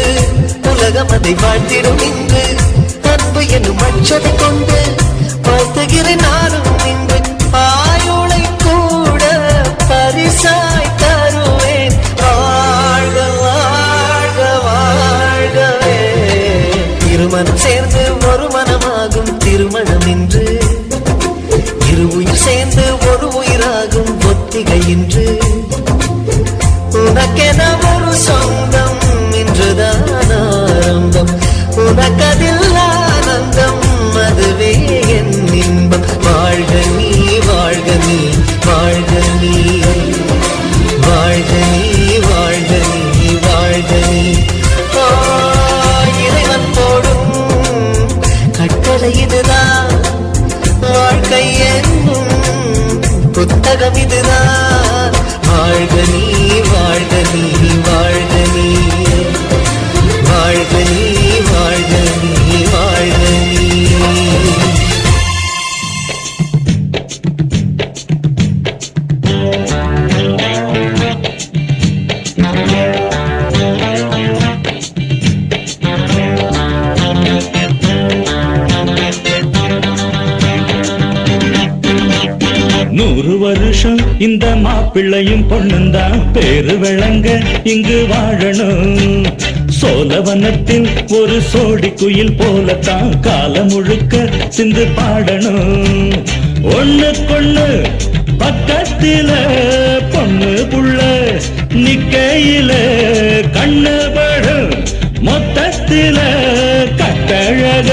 உலகம் அதை வாழ்த்திடும் இன்று அன்பு என்னும் அச்சதை கொண்டு வாழ்த்துகிறேன் நானும் இன்று ஆயுளை கூட பரிசாய் தருவேன் வாழ்க வாழ்க வாழ்கவே இருமனம் சேர்ந்து ஒரு மனமாகும் திருமணம் இன்று இரு உயிர் சேர்ந்து ஒரு உயிராகும் ஒத்திகை இன்று உனக்கென ஒரு சொந்தம் இன்றுதான் ஆரம்பம் உனக்கதில் ஆனந்தம் அதுவே என் இன்பம் வாழ்க நீ வாழ்க நீ வாழ்க நீ வாழ்க நீ வாழ்க நீ வாழ்க நீ இறைவன் போடும் கட்டளை இதுதான் வாழ்க்கை என்னும் புத்தகம் இதுதான் வாழ்க நீ வாழ்க நீ வாழ்க நீ வாழ்க நீ வாழ்க நீ வாழ்க நீ நூறு வருஷம் இந்த மாப்பிள்ளையும் பொண்ணுந்தான் பேரு விளங்க இங்கு வாழணும் சோழவனத்தில் ஒரு சோடி குயில் போலத்தான் காலம் முழுக்க சிந்து பாடணும் ஒண்ணுக்கொண்ணு பக்கத்தில பொண்ணு புள்ள நிக்கையில கண்ணு படும் மொத்தத்தில கட்டழக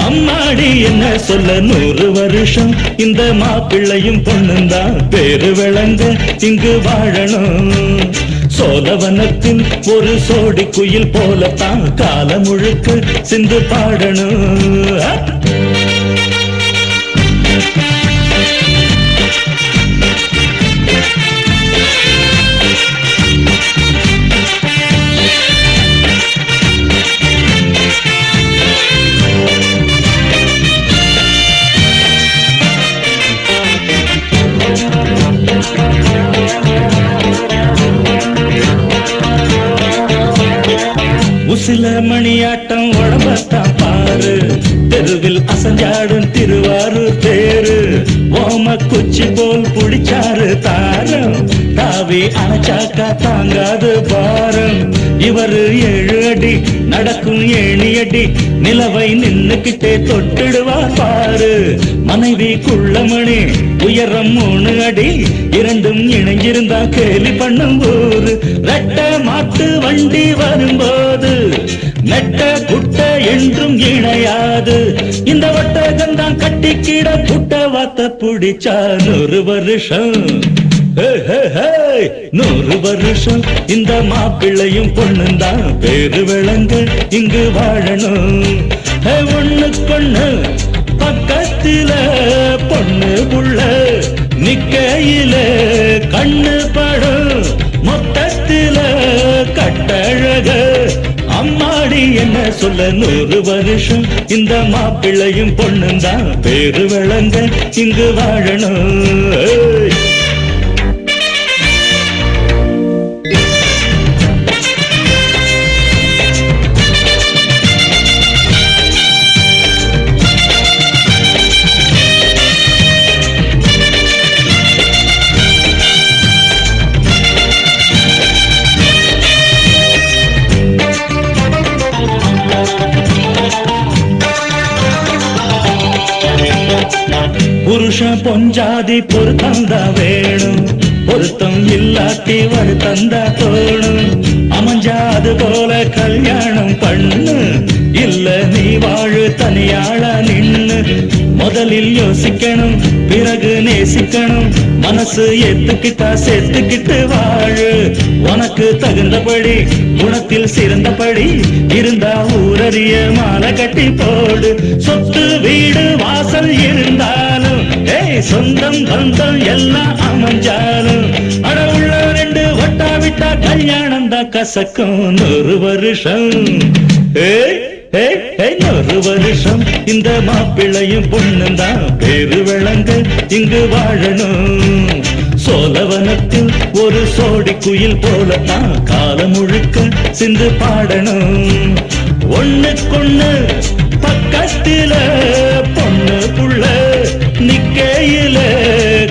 அம்மாடி என்ன சொல்ல நூறு வருஷம் இந்த மாப்பிள்ளையும் பொண்ணுந்தான் பேரு விளங்க இங்கு வாழணும் சோழவனத்தில் ஒரு சோடி குயில் போலத்தான் காலம் முழுக்க சிந்து பாடணும் உசில மணியாட்டம் உடம்பத்தான் பாரு தெருவில் அசஞ்சாடும் திருவாரூர் தேரு ஓம குச்சி போல் புடிச்சாரு தாரம் தாவி அணைச்சாக்கா தாங்காது பாரம் இவரு 7 அடி நடக்கும் 7 அடி நிலவை நின்னுக்கிட்டே தொட்டிடுவார் பாரு மனைவி குள்ளமணி உயரம் 3 அடி இரண்டும் இணைஞ்சிருந்தா கேலி பண்ணும் போது ரெட்ட மாட்டு வண்டி வரும்போது நெட்ட குட்ட என்றும் இணையாது இந்த ஒட்டகந்தான் கட்டிக்கிட புட்ட வாத்த புடிச்சா 100 வருஷம் 100 வருஷம் இந்த மாப்பிள்ளையும் பொண்ணுந்தான் பேரு விளங்க இங்கு வாழணும். ஒண்ணுக்கொண்ணு பக்கத்தில பொண்ணு புள்ள நிக்கையில கண்ணு படும் மொத்தத்தில கட்டழக அம்மாடி என்ன சொல்ல 100 வருஷம் இந்த மாப்பிள்ளையும் பொண்ணுந்தான் பேரு விளங்க இங்கு வாழணும். புருஷன் பொஞ்சாதி பொருத்தந்தா வேணும், பொருத்தம் இல்லாட்டி வருத்தந்தா தோணும். அமைஞ்சாது போல கல்யாணம் பண்ணு, இல்ல நீ வாழு தனியாளா நின்னு. முதலில் யோசிக்கணும், பிறகு நேசிக்கணும், மனசு ஏத்துக்கிட்டா சேர்த்துக்கிட்டு வாழு. உனக்கு தகுந்தபடி குணத்தில் சிறந்தபடி இருந்தா ஊரறிய மாலை கட்டி போடு. சொத்து வீடு வாசல் இருந்தாலும் சொந்தம் பந்தம் எல்லாம் அமைஞ்சாலும் அட உள்ள 2 வட்டா விட்டா கல்யாணம் தான் கசக்கும். 100 வருஷம் 100 வருஷம் இந்த மாப்பிள்ளையும் பொண்ணும் தான் பேரு விளங்க இங்கு வாழணும். சோழவனத்தில் ஒரு சோடி குயில் போலத்தான் காலம் முழுக்க சிந்து பாடணும். ஒண்ணுக்கொண்ணு பக்கத்தில பொண்ணு புள்ள நிக்கையில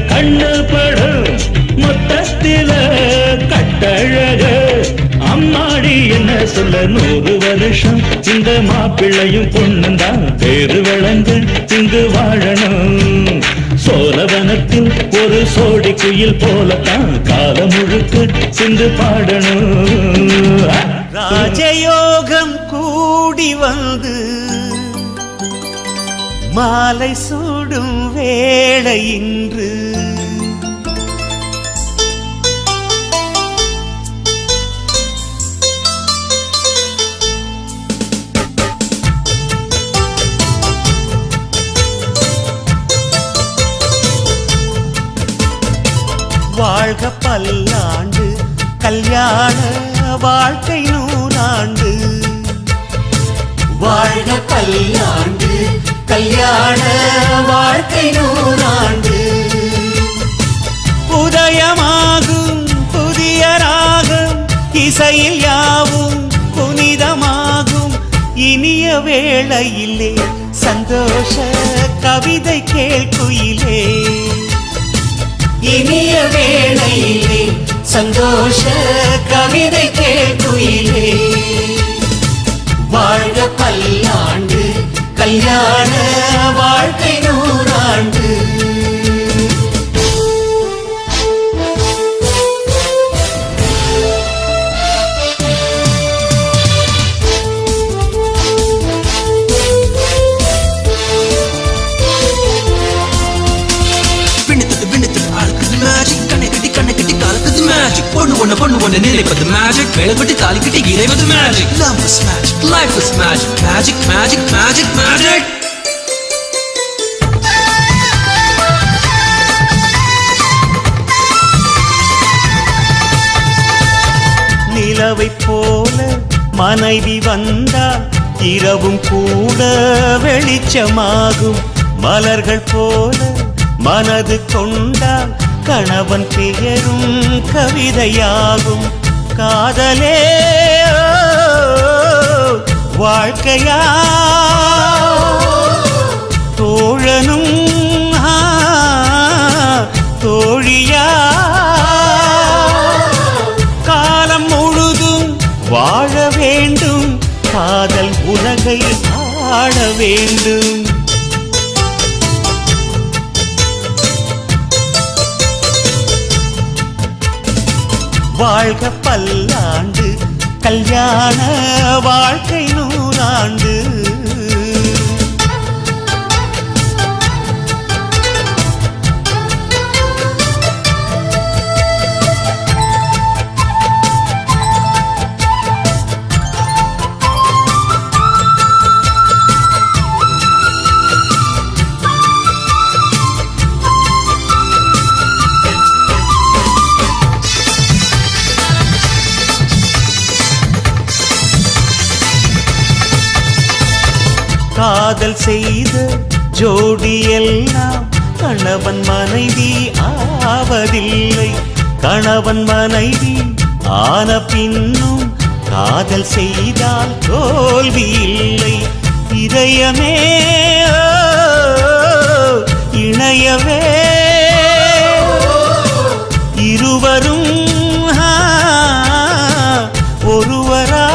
கண்ணு படும் மொத்தத்தில கட்டழக அம்மாடி என்ன சொல்ல 100 வருஷம் இந்த மாப்பிள்ளையும் பொண்ணுந்தான் பேரு விளங்க இங்கு வாழணும். சோழவனத்தில் ஒரு சோடி குயில் போலத்தான் காலம் முழுக்க சிந்து பாடணும். ராஜயோகம் கூடி வந்து மாலை சூடும் வேளை இன்று. வாழ்க பல்லாண்டு கல்யாண வாழ்க்கை 100 ஆண்டு. வாழ்க பல்லாண்டு கல்யாண வாழ்க்கை 100 ஆண்டு. உதயமாகும் புதிய ராகம் இசையில் யாவும் புனிதமாகும். இனிய வேளையிலே சந்தோஷ கவிதை கேட்குயிலே. இனிய வேளையிலே சந்தோஷ கவிதை கேட்குயிலே. வாழ்க பல்லாண்டு கல்யாண வாழ்க்கை 100 ஆண்டு. பொண்ணு ஒண்ணு நினைப்பது மேஜிக், வேலைப்பட்டு தாலி கட்டி இறைவது magic. Love is magic, life is magic, magic, magic, magic, magic. நிலவை போல மனைவி வந்தால் இரவும் கூட வெளிச்சமாகும். மலர்கள் போல மனது கொண்டால் கணவன் பெயரும் கவிதையாகும். காதலே வாழ்க்கையா தோழனும் தோழியா காலம் முழுதும் வாழ வேண்டும். காதல் உலகை ஆள வேண்டும். வாழ்க பல்லாண்டு கல்யாண வாழ்க்கை 100 ஆண்டு. காதல் செய்த ஜோடி எல்லாம் கணவன் மனைவி ஆவதில்லை. கணவன் மனைவி ஆன பின்னும் காதல் செய்தால் தோல்வி இல்லை. இதயமே இணையவே இருவரும் ஒருவரா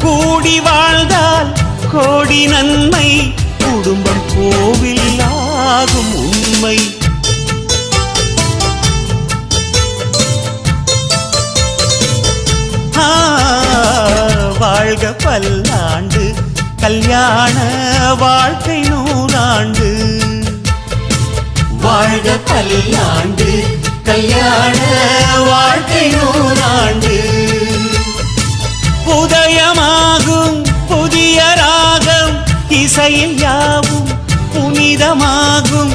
கூடி வாழ்ந்தால் கோடி நன்மை. குடும்பம் கோவில் ஆகும் உண்மை. வாழ்க பல்லாண்டு கல்யாண வாழ்க்கை 100 ஆண்டு. வாழ்க பல்லாண்டு கல்யாண வாழ்க்கை 100 ஆண்டு. உதயமாகும் புதிய ராகம் இசையில் யாவும் புனிதமாகும்.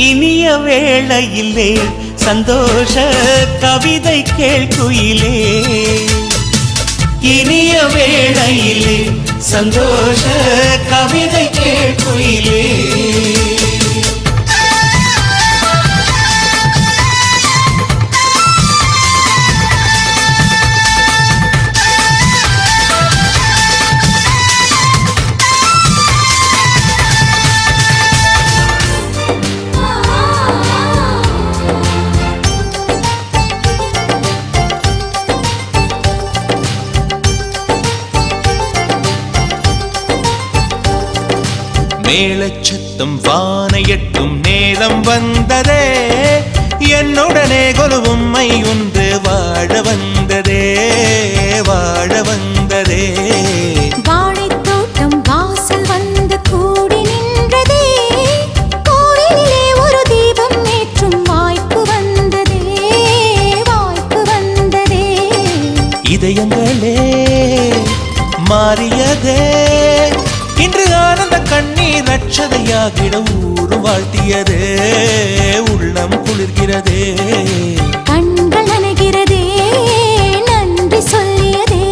இனிய வேளையிலே சந்தோஷ கவிதை கேள்குயிலே. இனிய வேளையிலே சந்தோஷ கவிதை கேள்குயிலே. மேளச்சத்தம் வானை எட்டும் நேரம் வந்ததே. என்னுடனே கொலுவும்மை ஒன்று வாழ வந்ததே. வாழ வந்ததே. வாழைத்தோட்டம் வாசல் வந்து கூடி நின்றதே. கோயிலிலே ஒரு தீபம் ஏற்றும் வாய்ப்பு வந்ததே. வாய்ப்பு வந்ததே. இதயங்களே மாறியதே. இன்று ஆனந்த கண்ணீர் ரட்சதையாகிட ஊரும் வாழ்த்தியதே. உள்ளம் குளிர்கிறதே. கண்கள் நனைகிறதே. நன்றி சொல்லியதே.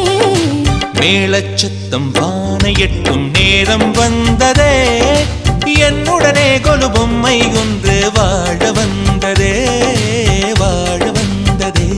மேளச்சத்தம் வானை எட்டும் நேரம் வந்ததே. என்னுடனே கொலு பொம்மை ஒன்று வாழ வந்ததே. வாழ வந்ததே.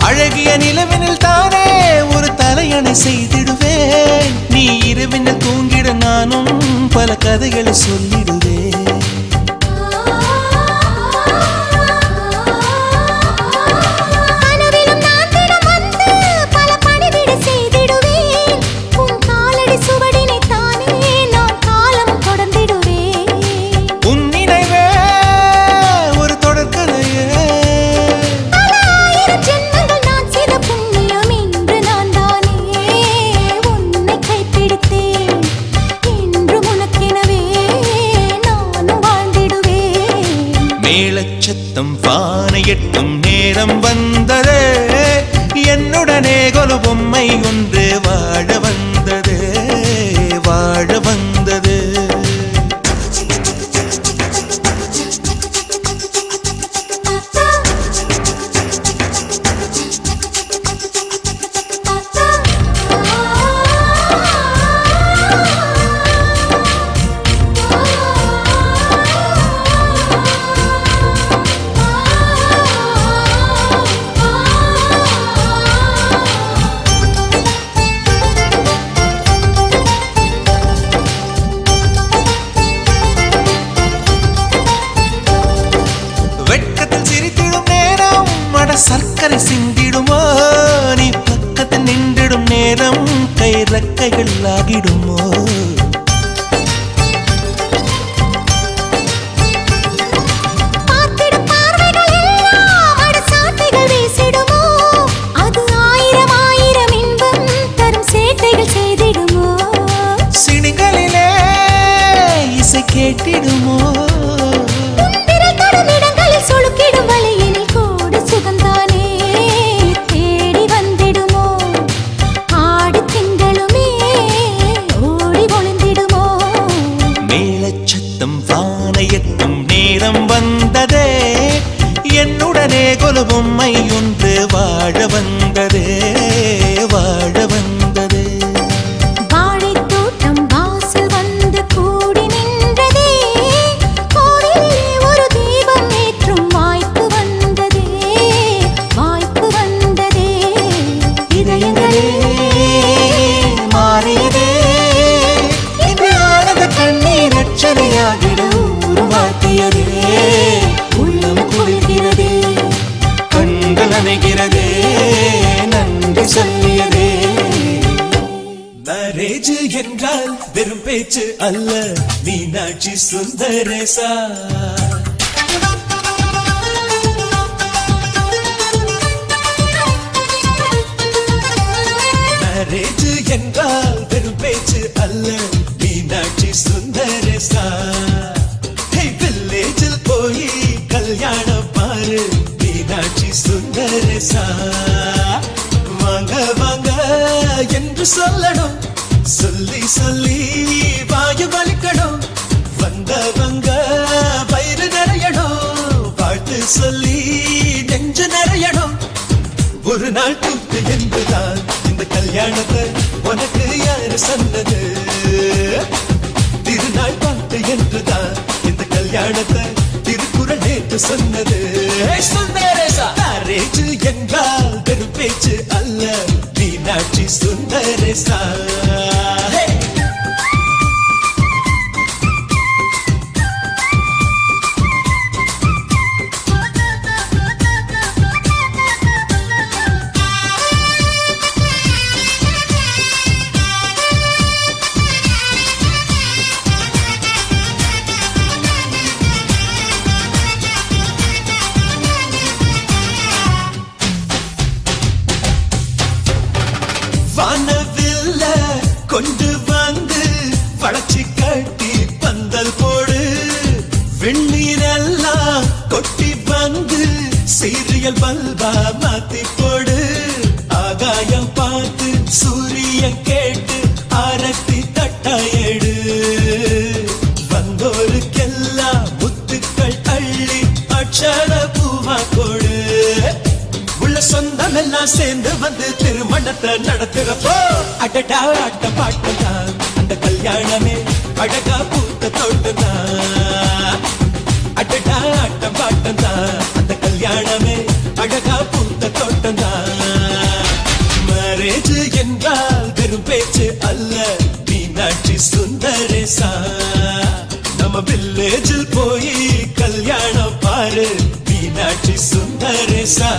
அழகிய நிலவினில் தானே ஒரு தலையணை செய்திடுவேன். நீ இரவினில் தூங்கிட நானும் பல கதைகளை சொல்லிடுவேன். கனவிலும் நான் தினம் வந்து பல பணிவிடை செய்திடுவேன். உன் காலடி சுவடினை தானே நான் காலம் தொடர்ந்திடுவேன். உன் நினைவே ஒரு தொடர்கதையே. பல ஆயிரம் ஜென்மங்கள் நான் செய்த புண்ணியம் இன்று நான் தானே உன்னை கைப்பிடித்தேன். என்றும் உனக்கெனவே நானும் வாழ்ந்திடுவேன். மேளச்சத்தம் வானை எட்டும் நேரம் வந்ததே. என்னுடனே கொலு பொம்மை ஒன்று வாழ வந்ததே. வாழ வந்தது. வெட்கத்தில் சிரித்திடும் நேரம் மட சர்க்கரை சிந்திடுமோ. நீ பக்கத்தில் நின்றிடும் நேரம் கை ரெக்கைகள் ஆகிடுமோ. பார்த்திடும் பார்வைகள் எல்லாம் அட சாட்டைகள் வீசிடுமோ. அது ஆயிரம் ஆயிரம் இன்பம் தரும் சேட்டைகள் செய்திடுமோ. சினிங்க கேட்டிடுமோ விரல் தொடும் இடங்களில் சொலுக்கிடும் வழியினில் கோடு சுகந்தானே தேடி வந்திடுமோ ஆடி திங்களுமே ஓடி ஒளிந்திடுமோ மேலச்சத்தம் வானையட்டும் நேரம் வந்ததே என்னுடனே கொலுபொம்மை ஒன்று வாழ வந்ததே வாழ வந்ததே வாழைத் தோட்டம் வாசல் வந்து கூடி நின்றதே கோவிலிலே ஒரு தீபம் ஏற்றும் வாய்ப்பு வந்ததே வாய்ப்பு வந்ததே இதயங்களே மாறியதே இன்று ஆனந்த கண்ணீர் ரட்சணையாகிட உருவாக்கியதே உள்ளம் குளிர்கிறதே கண்கள் அணைகிறதே நன்றி சொல்லியதே மேரேஜ் என்றால் வெறும் பேச்சு அல்ல மீனாட்சி சுந்தரேசா மேரேஜ் என்றால் வெறும் பேச்சு அல்ல மீனாட்சி சுந்தரேசா வில்லேஜில் போய் கல்யாணம் பாரு மீனாட்சி சுந்தரேசா வாங்க வாங்க என்று சொல்லணும் சொல்லி சொல்லி வாயு வலிக்கணும் வந்தவங்க வயிறு நிறையணும் வாழ்த்து சொல்லி நெஞ்சு நிறையணும் ஒரு நாள் கூத்து என்றுதான் இந்த கல்யாணத்தை உனக்கு யாரு சொன்னது திருநாள் பாட்டு என்றுதான் இந்த கல்யாணத்தை திருக்குறள் நேற்று சொன்னது மேரேஜ் என்றால் வெறும் பேச்சு அல்ல மீனாட்சி சுந்தரேசா வானவில்ல கொண்டு வந்து வளர்ச்சி கட்டி பந்தல் போடு வெண்ணீரெல்லாம் கொட்டி வந்து சீரியல் பல்பா மாத்தி போடு ஆகாயம் பார்த்து சூரியன் கேட்டு ஆரத்தி தட்டாயடு வந்தோருக்கெல்லாம் முத்துக்கள் அள்ளி அட்சர பூவா கொடு சொந்தம் எல்லாம் சேர்ந்து வந்து திருமணத்தை நடத்துறப்போ அடடா ஆட்ட பாட்டுதான் அந்த கல்யாணமே அழகா பூத்த தோட்டதான் அடடா ஆட்ட பாட்டுதான் அந்த கல்யாணமே அழகா பூத்த தோட்டதான் மேரேஜ் என்றால் வெறும் பேச்சு அல்ல மீனாட்சி சுந்தரேசா நம்ம வில்லேஜில் போய் கல்யாணம் பாரு மீனாட்சி சுந்தரேசா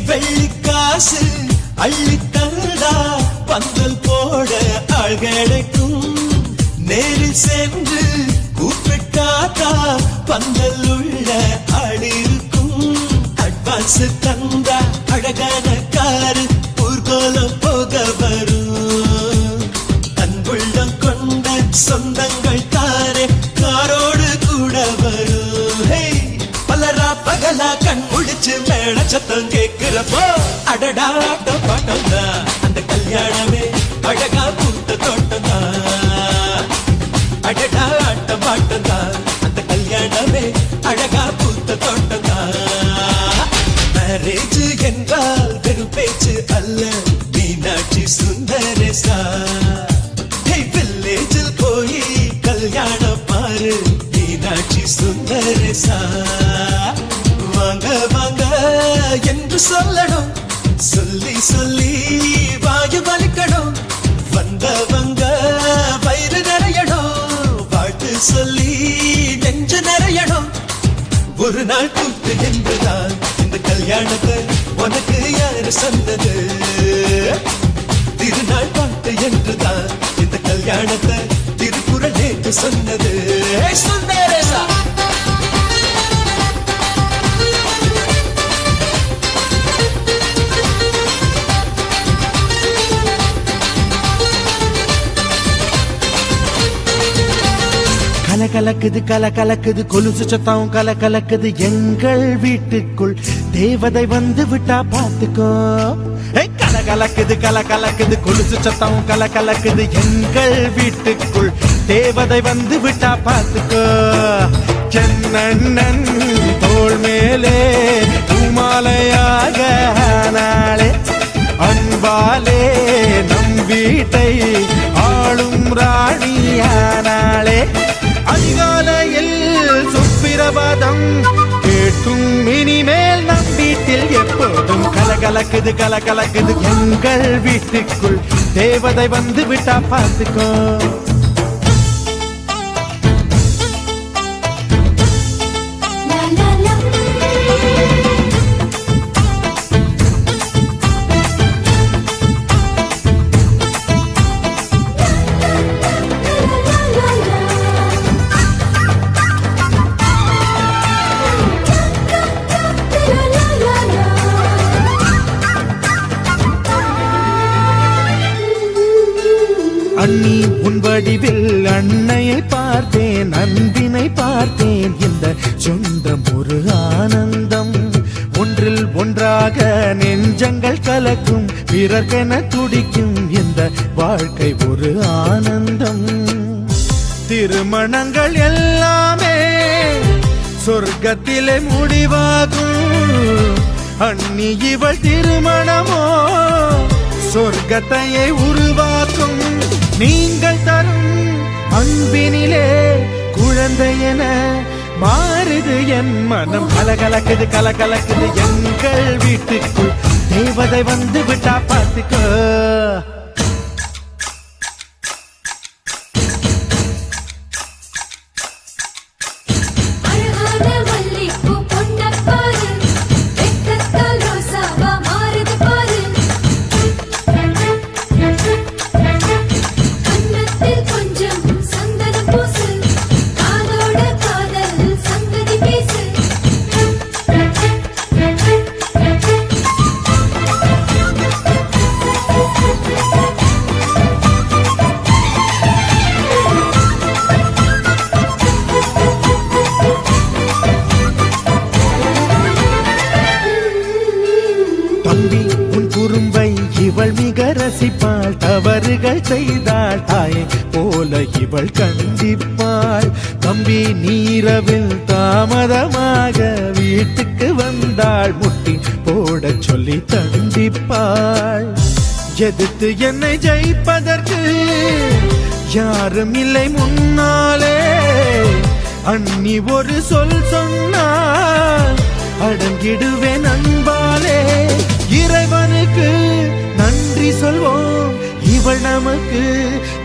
வெள்ளிக்காசு அள்ளி தந்தா பந்தல் போட ஆள் கிடைக்கும் நேரில் சென்று கூப்பிட்டாத்தா பந்தல் உள்ள ஆள் இருக்கும் அட்வான்ஸ் தந்தா அழகான காரு ஊர்கோலம் போக வரும் அன்புள்ளம் கொண்ட சொந்தங்கள் தாரே காரோடு கூட வரும் பலரா பகலா கண் முடிச்சு மேல சத்தம் கேட்கிறப்போ அடடா ஆட்ட பாட்டம் தான் அந்த கல்யாணமே அழகா பூத்த தோட்டம் தான் அடடா ஆட்ட பாட்டம் தான் அந்த கல்யாணமே அழகா பூத்த தோட்டம் தான் மேரேஜ் என்றால் வெறும் பேச்சு அல்ல மீனாட்சி சுந்தரேசா வில்லேஜில் போய் கல்யாணம் பாரு மீனாட்சி சுந்தரேசா வாங்க வாங்க என்று சொல்லணும் சொல்லி சொல்லி வாயு வலிக்கணும் வந்தவங்க வயிறு நிறையணும் வாழ்த்து சொல்லி நெஞ்சு நிறையணும் ஒரு நாள் கூத்து என்றுதான் இந்த கல்யாணத்தை உனக்கு யாரு சொன்னது திருநாள் பாட்டு என்றுதான் இந்த கல்யாணத்தை திருக்குறள் நேற்று சொன்னது சுந்தரேசா கலகலக்குது கலகலக்குது கொலுசு சத்தம் கலகலக்குது எங்கள் வீட்டுக்குள் தேவதை வந்து விட்டா பாத்துக்கோ கலகலக்குது கலகலக்குது கொலுசு சத்தம் கலகலக்குது எங்கள் வீட்டுக்குள் தேவதை வந்து விட்டா பாத்துக்கோ சென்னண்ணன் தோள் மேலே பூமாலையாக நாளே அன்பாலே நம் வீட்டை ஆளும் ராணியானாளே அதிகாலையில் சுப்பிரபாதம் கேட்கும் இனிமேல் நம் வீட்டில் எப்போதும் கலகலக்குது கலகலக்குது எங்கள் வீட்டுக்குள் தேவதை வந்து விட்டா பார்த்துக்கோ அண்ணி உன் வடிவில் அன்னையை பார்த்தேன் அன்பினை பார்த்தேன் இந்த சொந்தம் ஒரு ஆனந்தம் ஒன்றில் ஒன்றாக நெஞ்சங்கள் கலக்கும் பிறர்க்கென துடிக்கும் இந்த வாழ்க்கை ஒரு ஆனந்தம் திருமணங்கள் எல்லாமே சொர்க்கத்திலே முடிவாகும் அண்ணி இவள் திருமணமோ சொர்க்கத்தையே உருவாக்கும் நீங்கள் தரும் அன்பினிலே குழந்தை என மாறுது என் மனம் கலகலக்குது கலகலக்குது எங்கள் வீட்டுக்குள் தேவதை வந்து விட்டா பார்த்துக்கோ ரசிப்பாள் தவறுகள் செய்தாள் தாயை போல இவள் கண்டிப்பாள் தம்பி நீரவில் தாமதமாக வீட்டுக்கு வந்தாள் முட்டி போட சொல்லி தண்டிப்பாள் எதிர்த்து என்னை ஜெயிப்பதற்கு யாரும் இல்லை முன்னாலே அண்ணி ஒரு சொல் சொன்னால் அடங்கிடுவேன் அன்பாலே இறைவனுக்கு நன்றி சொல்வோம் இவள் நமக்கு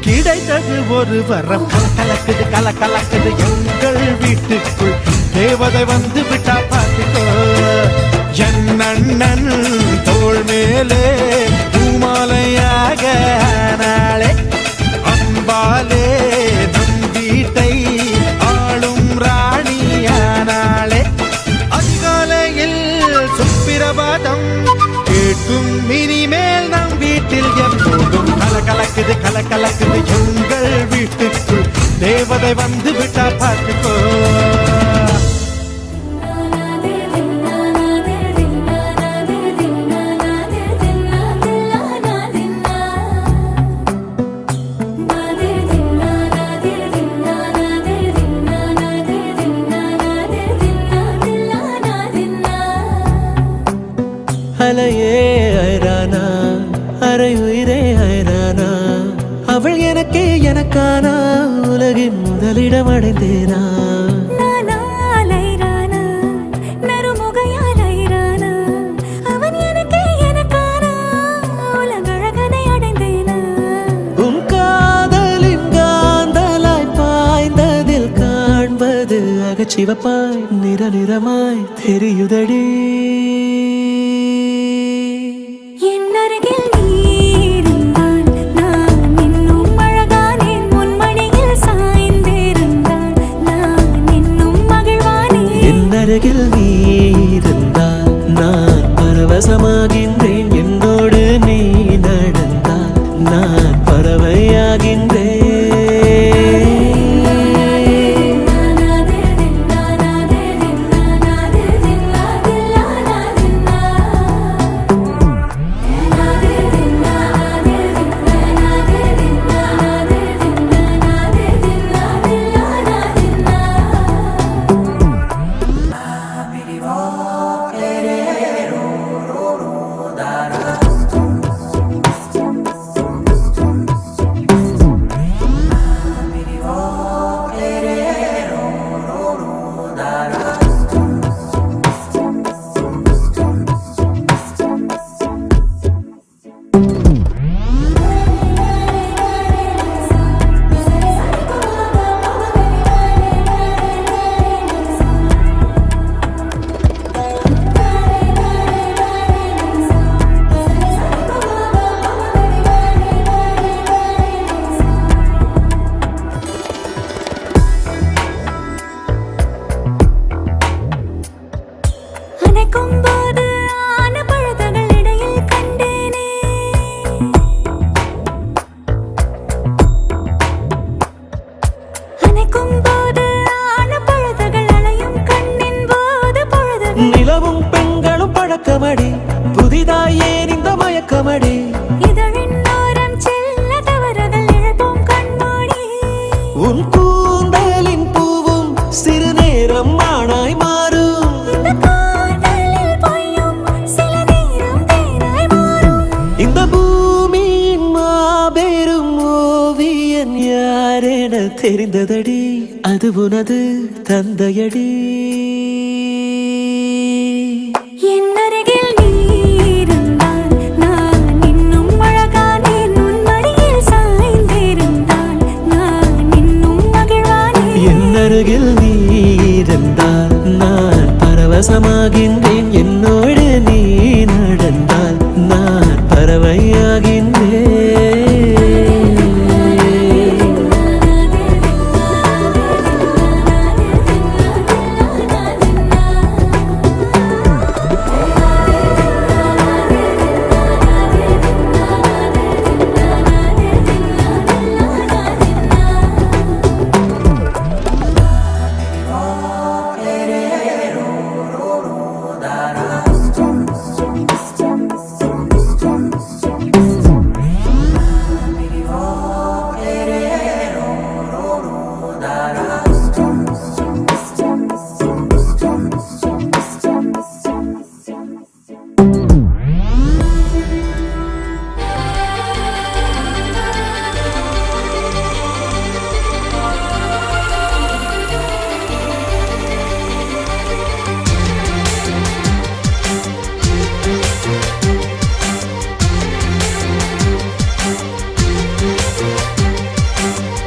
கிடைத்தது ஒரு வரம் கலக்கலக்குது கலக்கலக்குது எங்கள் வீட்டுக்குள் தேவதை வந்து விட்டா பார்த்துக்கோ என் அண்ணன் தோள் மேலே பூமாலையாக நாளே அன்பாலே நம் வீட்டை ஆளும் ராணியானாளே அதிகாலையில் சுப்பிரபாதம் கேட்கும் இனிமேல் நம் வீட்டில் எப்போதும் கலகலக்குது கலகலக்குது எங்கள் வீட்டுக்குள் தேவதை வந்து விட்டா பார்த்துக்கோ அலையே ஐரானா அரை உயிரே ஐரானா அவள் எனக்கே எனக்கானா உலகின் முதலிடம் அடைந்தேனா உன் காதலின் காந்தலாய் பாய்ந்ததில் காண்பது சிவப்பாய் நிறமாய் தெரியுதடி. என் அருகில் நீ இருந்தால் நான் இன்னும் அழகானேன். முன்மணியில் சாய்ந்திருந்தால் நான் இன்னும் மகிழ்வானேன். என் அருகில் நீ இருந்தால் நான் பரவசமாகின்றேன். என்னோடு நீ நடந்தால் நான் பறவையாகின்றேன். அணைக்கும்போது ஆன பழுதுகள் இடையில் கண்டேனே. அணைக்கும்போது ஆன பழுதுகள் அலையும் கண்ணின் போது பொழுதுகள். நிலவும் பெண்களும் பழக்கமடி, புதிதாய் ஏன் இந்த மயக்கமடி. இதழின் ஓரம் செல்ல தவறுகள் இழப்போம் கண்மூடி. உன் கூந்தலின் பூவும் சிறு நேரம் மானாய் மாறும். இந்த காதலில் பொய்யும் சில நேரம் தேனாய் மாறும். இந்த பூமியின் மாபெரும் ஓவியன் யாரென தெரிந்ததடி, அது உனது தந்தையடி. என் அருகில் நீ இருந்தால் நான் இன்னும் அழகானேன். உன் மடியில் சாய்ந்திருந்தால் நான் இன்னும் மகிழ்வானேன். என் அருகில் நீ இருந்தால் நான் பரவசமாகின்றேன். என்னோடு நீ நடந்தால் நான் பறவையாகின்றேன்.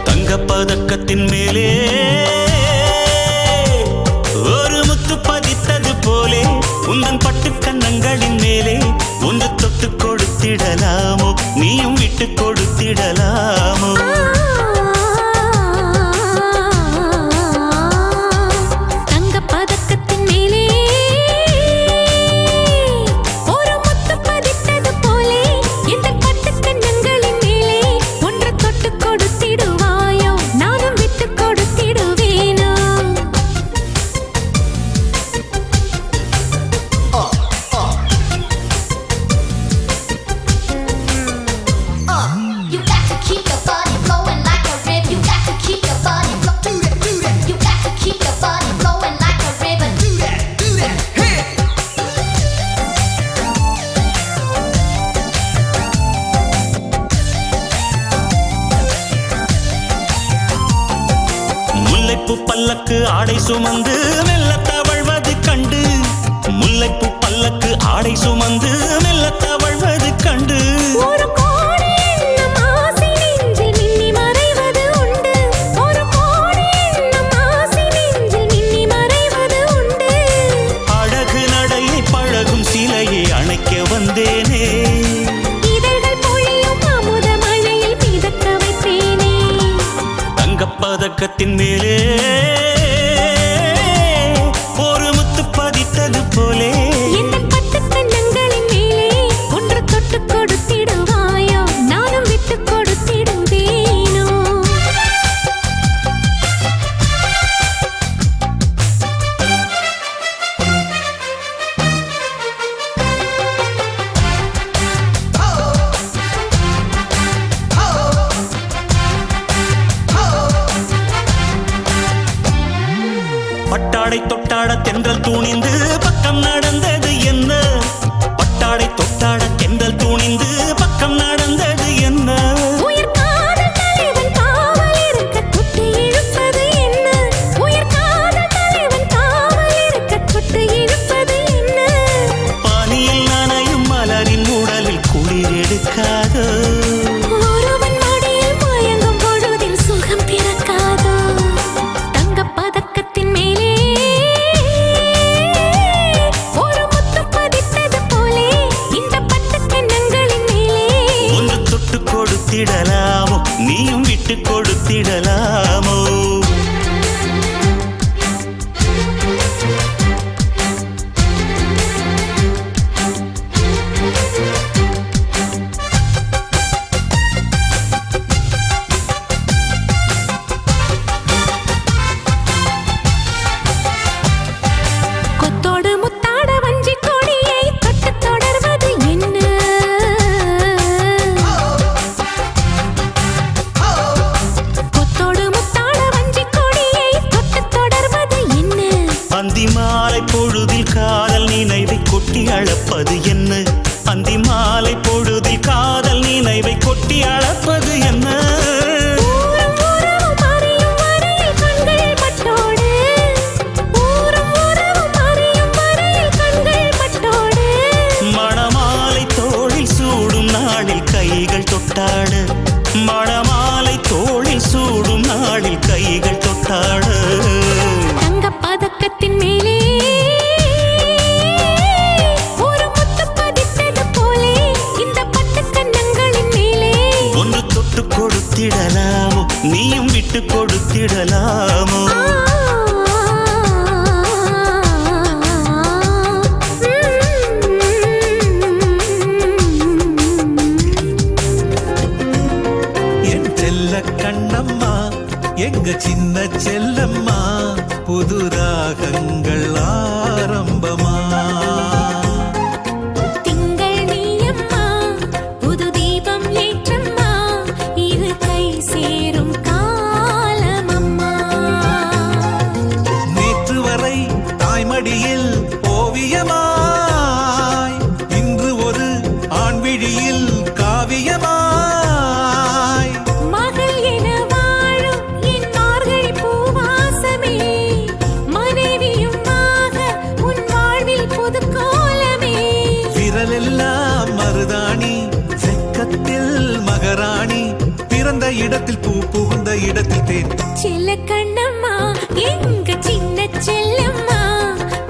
தங்கப்பதக்கத்தின் மேலே ஒரு முத்து பதித்தது போலே உந்தன் பட்டு கன்னங்களின் மேலே ஒன்று தொட்டு கொடுத்திடலாமோ, நீயும் விட்டு கொடுத்திடலாமோ. தங்கப் பதக்கத்தின் மேலே ஒரு முத்து பதித்தது போலே எந்தன் பட்டுக் கன்னங்களின் மேலே ஒன்று தொட்டு கொடுத்திடுவாயோ, நானும் விட்டு கொடுத்திடுவேனோ. You got to keep your body flowing like a river. You got to keep your body flowing. Do that. You got to keep your body flowing like a river. Do that. Hey. முல்லைப்பூ பல்லக்கு ஆடை சுமந்து மெல்ல தவழ்வது கண்டு, முல்லைப்பூ பல்லக்கு ஆடை சுமந்து மெல்ல தவழ்வது கண்டு. ஒரு கோடி எண்ணம் ஆசை நெஞ்சில் மின்னி மறைவது உண்டு. ஒரு கோடி எண்ணம் ஆசை நெஞ்சில் மின்னி பதக்கத்தின் மேலே ஒரு முத்து பதித்தது போலே இந்த பட்டு கண்ணங்களின் மேலே ஒன்று தொட்டு கொடுத்திடுவாயோ நானும் விட்டு கொடுத்திடுவேனோ பட்டாடை தொட்டாட தென்றல் தூணிந்து பக்கம் நடந்தது என்ன பட்டாடை தொட்டாட தென்றல் தூணிந்து பக்கம் நடந்தது என்ன உயிர் காதல் தலைவன் காவல் இருக்க தொட்டு இழுப்பது என்ன உயிர் காதல் தலைவன் காவல் இருக்க தொட்டு இழுப்பது என்ன பனியில் நனையும் மலரின் உடலில் குளிர் எடுக்காதோ ஒருவன் மடியில் மயங்கும் பொழுதில் சுகம் பிறக்காதோ தங்கப் பதக்கத்தின் மேலே ஒரு முத்து பதித்தது போலே இந்த பட்டு கண்ணங்களின் மேலே ஒன்று தொட்டு கொடுத்திடலாமோ நீயும் விட்டு கொடுத்திடலாமோ கொத்தோடு முத்தாட வஞ்சி கொடியை தொட்டு தொடர்வது என்ன கொத்தோடு முத்தாட வஞ்சி கொடியை தொட்டு தொடர்வது என்ன அந்தி மாலை பொழுதில் காதல் நினைவை கொட்டி அளப்பது என்ன அந்தி மாலை பொழுதில் காதல் நினைவை கொட்டி அளப்பது என்ன ஊரும் உறவும் அறியும் வரையில் கண்கள் மட்டோடு ஊரும் உறவும் அறியும் வரையில் கண்கள் மட்டோடு மணமாலை தோளில் சூடும் நாளில் கைகள் தொட்டாட மணமாலை தோளில் சூடும் நாளில் கைகள் தொட்டாட தங்கப் பதக்கத்தின் மேலே ஒரு முத்து பதித்தது போலே இந்த பட்டு கண்ணங்களின் மேலே ஒன்று தொட்டு கொடுத்திடலாமோ நீயும் விட்டு கொடுத்திடலாமோ என் செல்ல கண்ணம்மா எங்க சின்ன செல்லம்மா புது ராகங்கள் ஆரம்பமா திங்கள் நீயம்மா புது தீபம் ஏற்றம்மா இரு கை சேரும் காலமம்மா நேற்று வரை தாய்மடியில் ஓவியமாய் இன்று ஒரு ஆண்விழியில் காவியமாய் மகள் என வாழும் என் மார்கழி பூவாசமே மனைவியும் ஆக உன் வாழ்வில் புது கோலமே விரலெல்லாம் மருதாணி வெக்கத்தில் மகராணி பிறந்த இடத்தில் பூ புகுந்த இடத்தில் தேன் செல்ல கண்ணம்மா எங்க சின்ன செல்லம்மா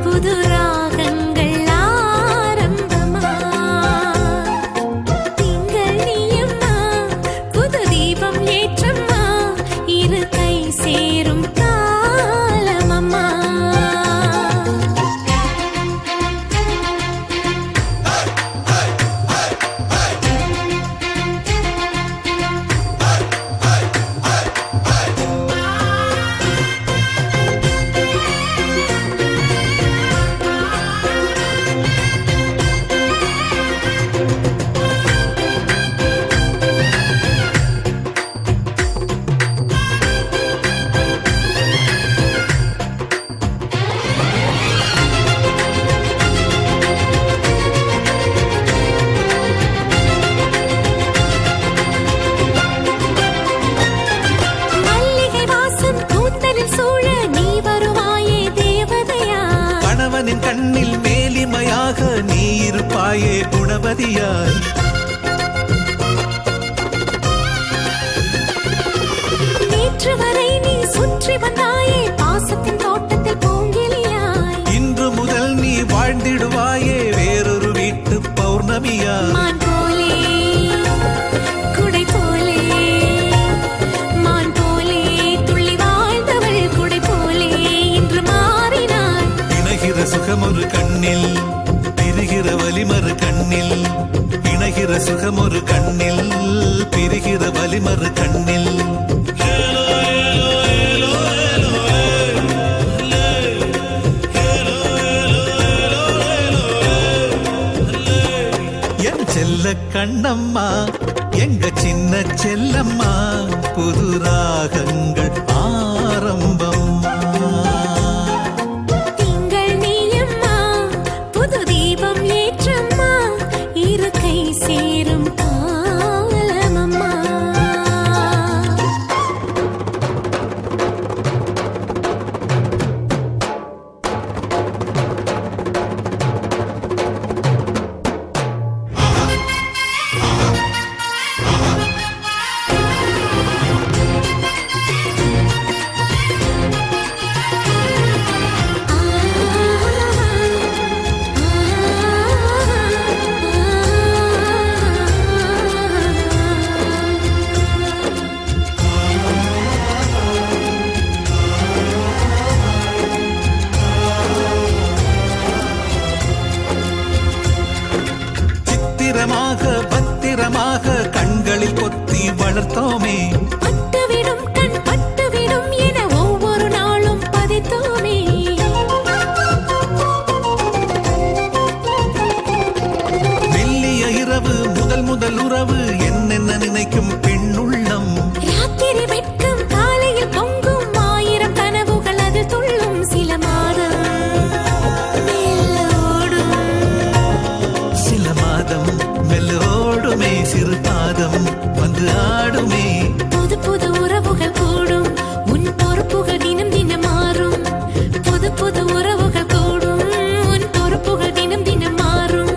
புது ராகங்கள் ஆரம்பமா திங்கள் நீயம்மா புது தீபம் ஏற்றம்மா இரு கை சேரும் காலமம்மா மல்லிகை வாசம் கூந்தலில் சூழ நீ வருவாயே தேவதையா கணவனின் கண்ணில் மேலிமையாக நீ இருப்பாயே குணவதியாய் நேற்று வரை நீ சுற்றி வந்தாயே பாசத்தின் தோட்டத்தில் பூங்கிலியாய் இன்று முதல் நீ வாழ்ந்திடுவாயே வேறொரு வீட்டு பௌர்ணமியாய் மான் போலே குடை போலே மான் போலே துள்ளி கண்ணில் பிரிகிற வலிமறு கண்ணில் இணைகிற சுகம் ஒரு கண்ணில் பிரிகிற வலிமறு கண்ணில் என் செல்ல கண்ணம்மா எங்க சின்ன செல்லம்மா புது ராகங்கள் ஆரம்பம்மா திங்கள் நீயம்மா புது தீபம் ஏற்றம்மா இரு கை சேரும் காலமம்மா பத்திரமாக கண்களில் கொத்தி வளர்த்தோமே பட்டுவிடும் கண் பட்டுவிடும் என ஒவ்வொரு நாளும் பதித்தோமே மெல்லிய இரவு முதல் உறவு என்னென்ன நினைக்கும் பெண்ணுள்ளம் ராத்திரி வெட்கம் காலையில் பொங்கும் ஆயிரம் கனவுகள் அதில் துள்ளும் சில மாதம் மெல்லோடும் சில மாதம் மெல்லோடுமே சிறு பாதம் வந்து ஆடுமே புது புது உறவுகள் கூடும் உன் பொறுப்புகள் தினம் தினம் மாறும் புது புது உறவுகள் கூடும் உன் பொறுப்புகள் தினம் தினம் மாறும்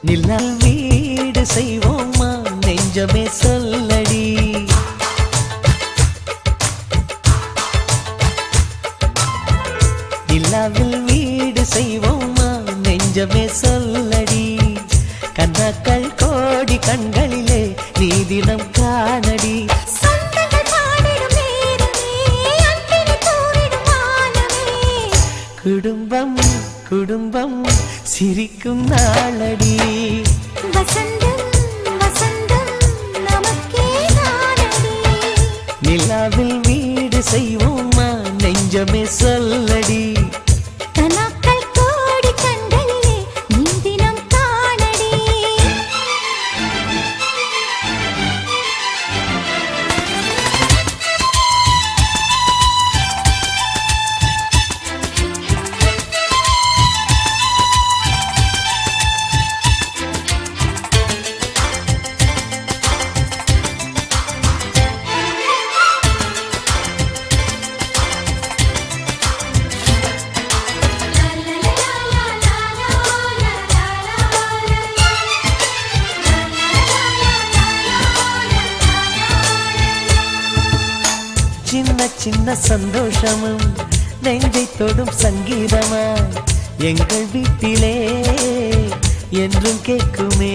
நிலா வீடு செய்வோமா நெஞ்சமே சொல்லடி நிலாவில் வீடு செய்வோமா நெஞ்சமே சொல்லடி கண்ணாக்கள் கோடி கண்களிலே நீ தினம் காணடி சொந்தங்கள் பாடிடும் நேரமே அன்பினை தூரிடும் வானமே குடும்பம் குடும்பம் சிரிக்கும் நாளடி வசந்தம் வசந்தம் நமக்கே தானடி நிலாவில் வீடு செய்வோமா நெஞ்சமே சொல்லடி கனாக்கள் கோடி கண்களிலே நீ தினம் காணடி சின்ன சின்ன சந்தோஷமும் நெஞ்சை தொடும் சங்கீதமா எங்கள் வீட்டிலே என்றும் கேட்குமே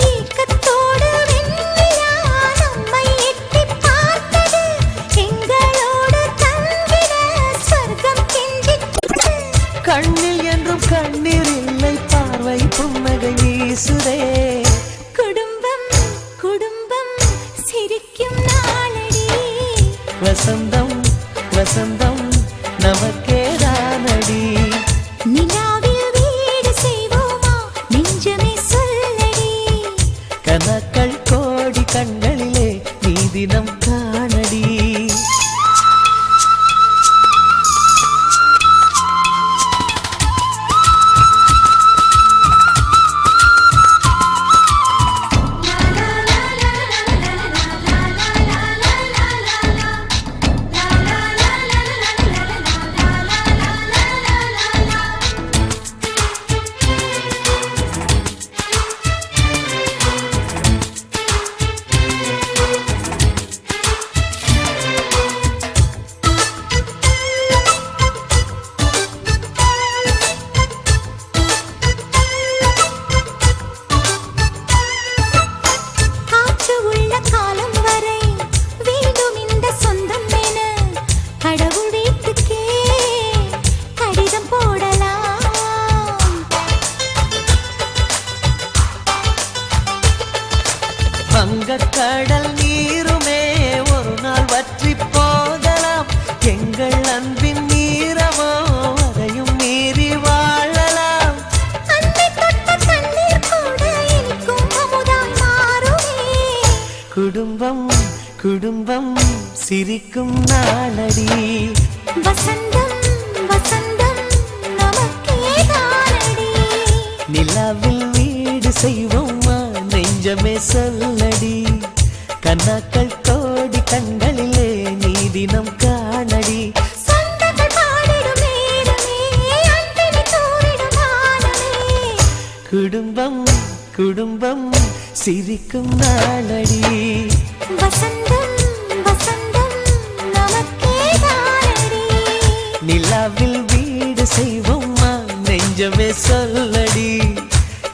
ஏக்கத்தோடு வெண்ணிலா நம்மை எட்டிப் பார்த்தது எங்களோடு தங்கிட ஸ்வர்க்கம் கெஞ்சிற்று கண்ணில் என்றும் கண்ணீர் இல்லை பார்வை புன்னகை வீசுதே குடும்பம் குடும்பம் சிரிக்கும் நாளடி வசந்தம் வசந்தம் நமக்கே தானடி நிலாவில் வீடு செய்வோமா நெஞ்சமே சொல்லடி கனக்கள் கோடி கண்களிலே நீ தினம் காணடி குடும்பம் சிரிக்கும் நாளடி வசந்தம் வசந்தம் நமக்கேதானடி நிலாவில் வீடு செய்வோமா நெஞ்சமே சொல்லடி கண்ணாக்கள் கோடி கண்களிலே நீ தினம் காணடி சொந்தங்கள் பாடிடும் நேரமே அன்பினை தூரிடும் வானமே குடும்பம் குடும்பம் சிரிக்கும் நாளடி வசந்தம் வசந்தம் நமக்கேதானடி நிலாவில் வீடு செய்வோமா நெஞ்சமே சொல்லடி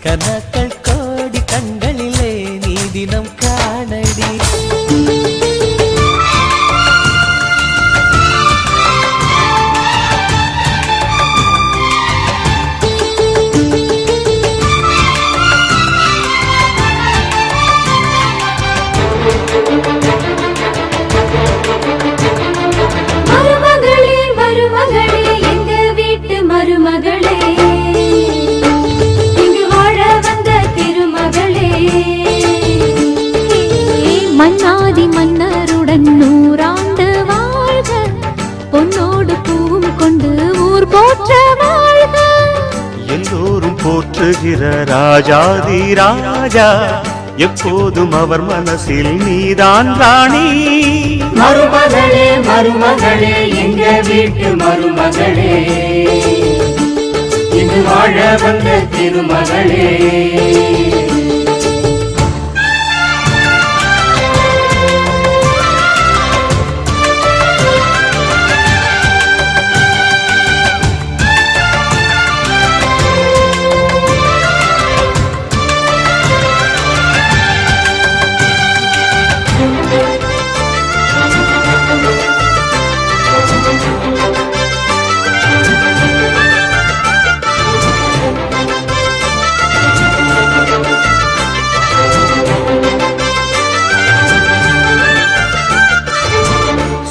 கண்ணாக்கள் கோடி கண்களிலே நீ தினம் காணடி மருமகளே மருமகளே எங்க வீட்டு மருமகளே இங்கு வாழ வந்த திருமகளே மன்னாதி மன்னருடன் 100 ஆண்டு வாழ்க பொன்னோடு பூவும் கொண்டு ஊர் போற்ற வாழ்க எல்லோரும் போற்றுகிற ராஜாதி ராஜா எப்போதும் அவர் மனசில் நீதான் ராணி மருமகளே மருமகளே எங்க வீட்டு மருமகளே இங்கு வாழ வந்த திருமகளே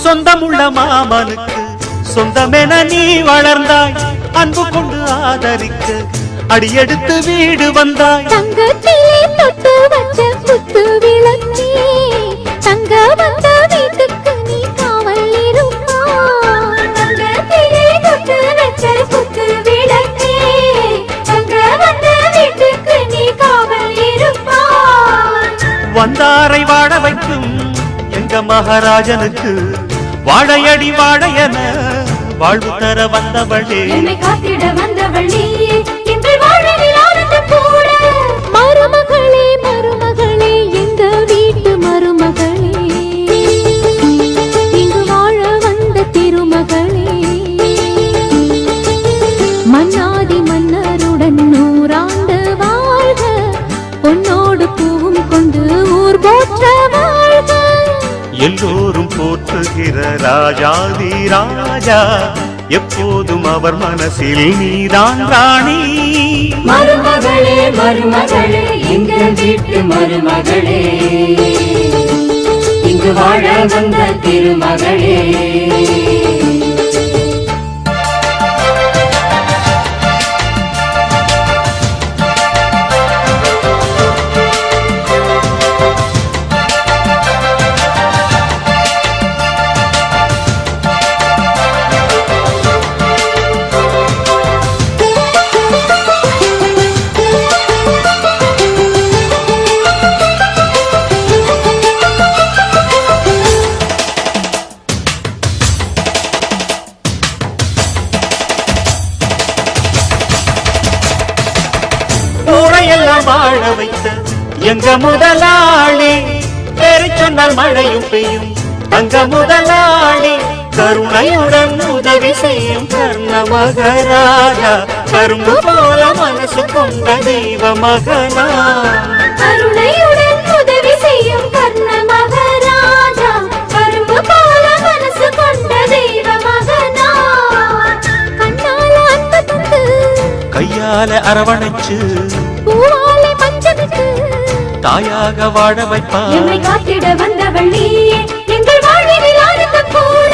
சொந்தமுள்ள மாமனுக்கு சொந்தமென நீ வளர்ந்தாய் அன்பு கொண்டு ஆதரிக்க அடியெடுத்து வீடு வந்தாய் தங்கத்திலே தொட்டு வச்ச குத்து விளக்கே தங்க வந்த வீட்டுக்கு நீ காவல் இருப்பாய் தங்கத்திலே தொட்டு வச்ச குத்து விளக்கே தங்க வந்த வீட்டுக்கு நீ காவல் இருப்பாய் வந்தாரை வாழ வைக்கும் எங்க மகாராஜனுக்கு வாழையடி வாழையன வாழ்வு தர வந்தவளே என்னை காத்திட வந்தவள் நீயே எங்கள் வாழ்வில் ஆனந்தம் கூட மருமகளே மருமகளே எங்க வீட்டு மருமகளே இங்கு வாழ வந்த திருமகளே மன்னாதி மன்னருடன் 100 ஆண்டு வாழ்க பொன்னோடு பூவும் கொண்டு ஊர் போற்ற வாழ்க எல்லோரும் போற்றுகிற ராஜாதி ராஜா எப்போதும் அவர் மனசில் நீதான் ராணி மருமகளே மருமகளே எங்கள் வீட்டு மருமகளே இங்கு வாழ வந்த திருமகளே ஊரையெல்லாம் வாழ வைத்த எங்க முதலாளி பேரை சொன்னால் மழையும் பெய்யும் தங்க முதலாளி கருணையுடன் உதவி செய்யும் கர்ண மகராஜா கரும்பு போல மனசு கொண்ட தெய்வ மகனா கருணையுடன் உதவி செய்யும் கர்ண மகராஜா கரும்பு போல மனசு கொண்ட தெய்வ மகனா கண்ணால அன்பு தந்து கையால அரவணைச்சு பூவாலை மஞ்சமிட்டு தாயாக வாழ வைப்பார் என்னை காத்திட வந்தவள் நீயே எங்கள் வாழ்வில் ஆனந்தம் கூட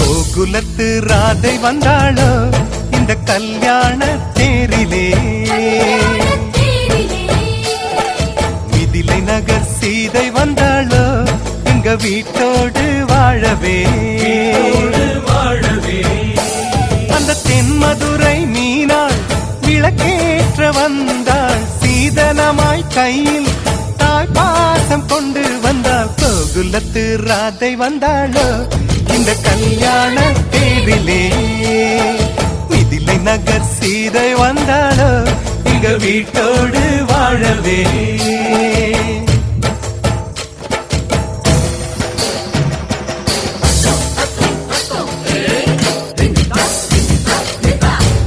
கோகுலத்து ராதை வந்தாளோ இந்த கல்யாண தேரிலே மிதிலை நகர் சீதை வந்தாளோ எங்க வீட்டோடு வாழவே அந்த தென்மதுரை மீனாள் விளக்கேற்ற வந்தாள் சீதனமாய் கையில் தாய் பாசம் கொண்டு வந்தாள் கோகுலத்து ராதை வந்தாளோ இந்த கல்யாண தேரிலே மிதிலை நகர் சீதை வந்தாளோ எங்க வீட்டோடு வாழவே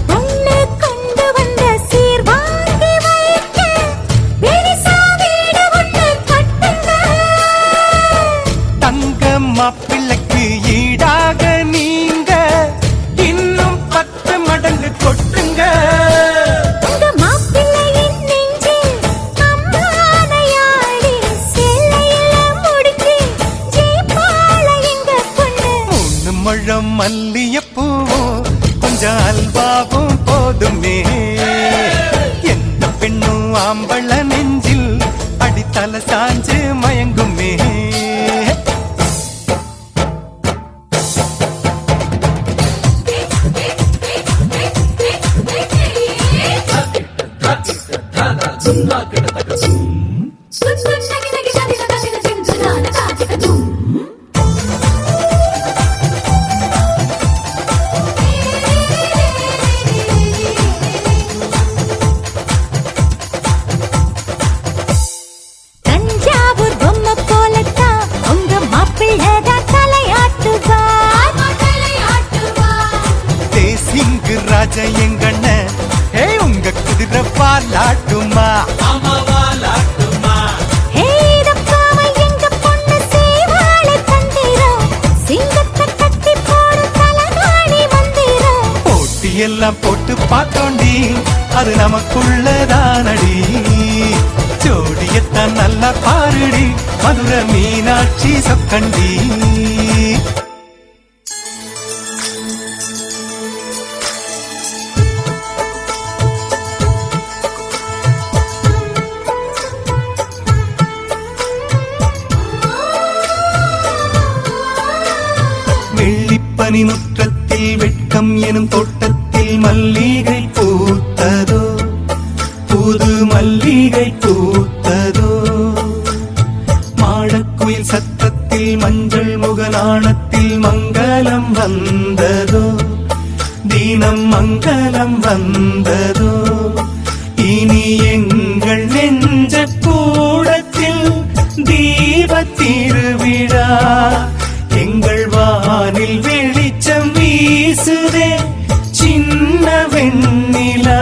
பொண்ணு கொண்டு வந்த சீர் வாங்கி வைக்க பெரிசா வீடு ஒண்ணு கட்டுங்க. தங்க மாப்பிள்ளைக்கு ஈடாக நீங்க இன்னும் 10 மடங்கு கொட்டுங்க உங்க மாப்பிள்ளையின் நெஞ்சில் அம்மானையாடி சேலையில முடிச்சு ஜீப்பாள எங்க பொண்ணு. 3 முழம் மல்லியப்பூவும் கொஞ்சம் அல்வாவும் போதுமே எந்த பெண்ணும் ஆம்பள நெஞ்சில் அடித்தல சாஞ்சு மயங்குமே தஞ்சாவூர் பொம்மை போலத்தான் உங்க மாப்பிள்ளைதான் தலையாட்டுவா. தேசிங்கு ராஜ எங்கண்ண உங்க குதிரை பாலாட்டுமா ஹே, இதப்பாவ எங்க பொண்ணு சேவாளை தந்திரம். சிங்கத்தை கட்டி போடு தலகாணி மந்திரம். போட்டி எல்லாம் போட்டு பார்த்தோண்டி அது நமக்குள்ளதானடி ஜோடியத்தான் நல்லா பாருடி மதுரை மீனாட்சி சொக்கண்டி வெள்ளிப்பனி முற்றத்தில் வெட்கம் எனும் தோட்டத்தில் மல்லிகை பூத்ததோ புது மல்லிகை பூத்ததோ மாடக்குயில் சத்தத்தில் மஞ்சள் முகநாணத்தில் மங்களம் வந்ததோ தீனம் மங்களம் வந்ததோ இனி எங்கள் நெஞ்ச கூடத்தில் தீப திருவிழா எங்கள் வானில் வெளிச்சம் வீசுதே சின்ன வெண்ணிலா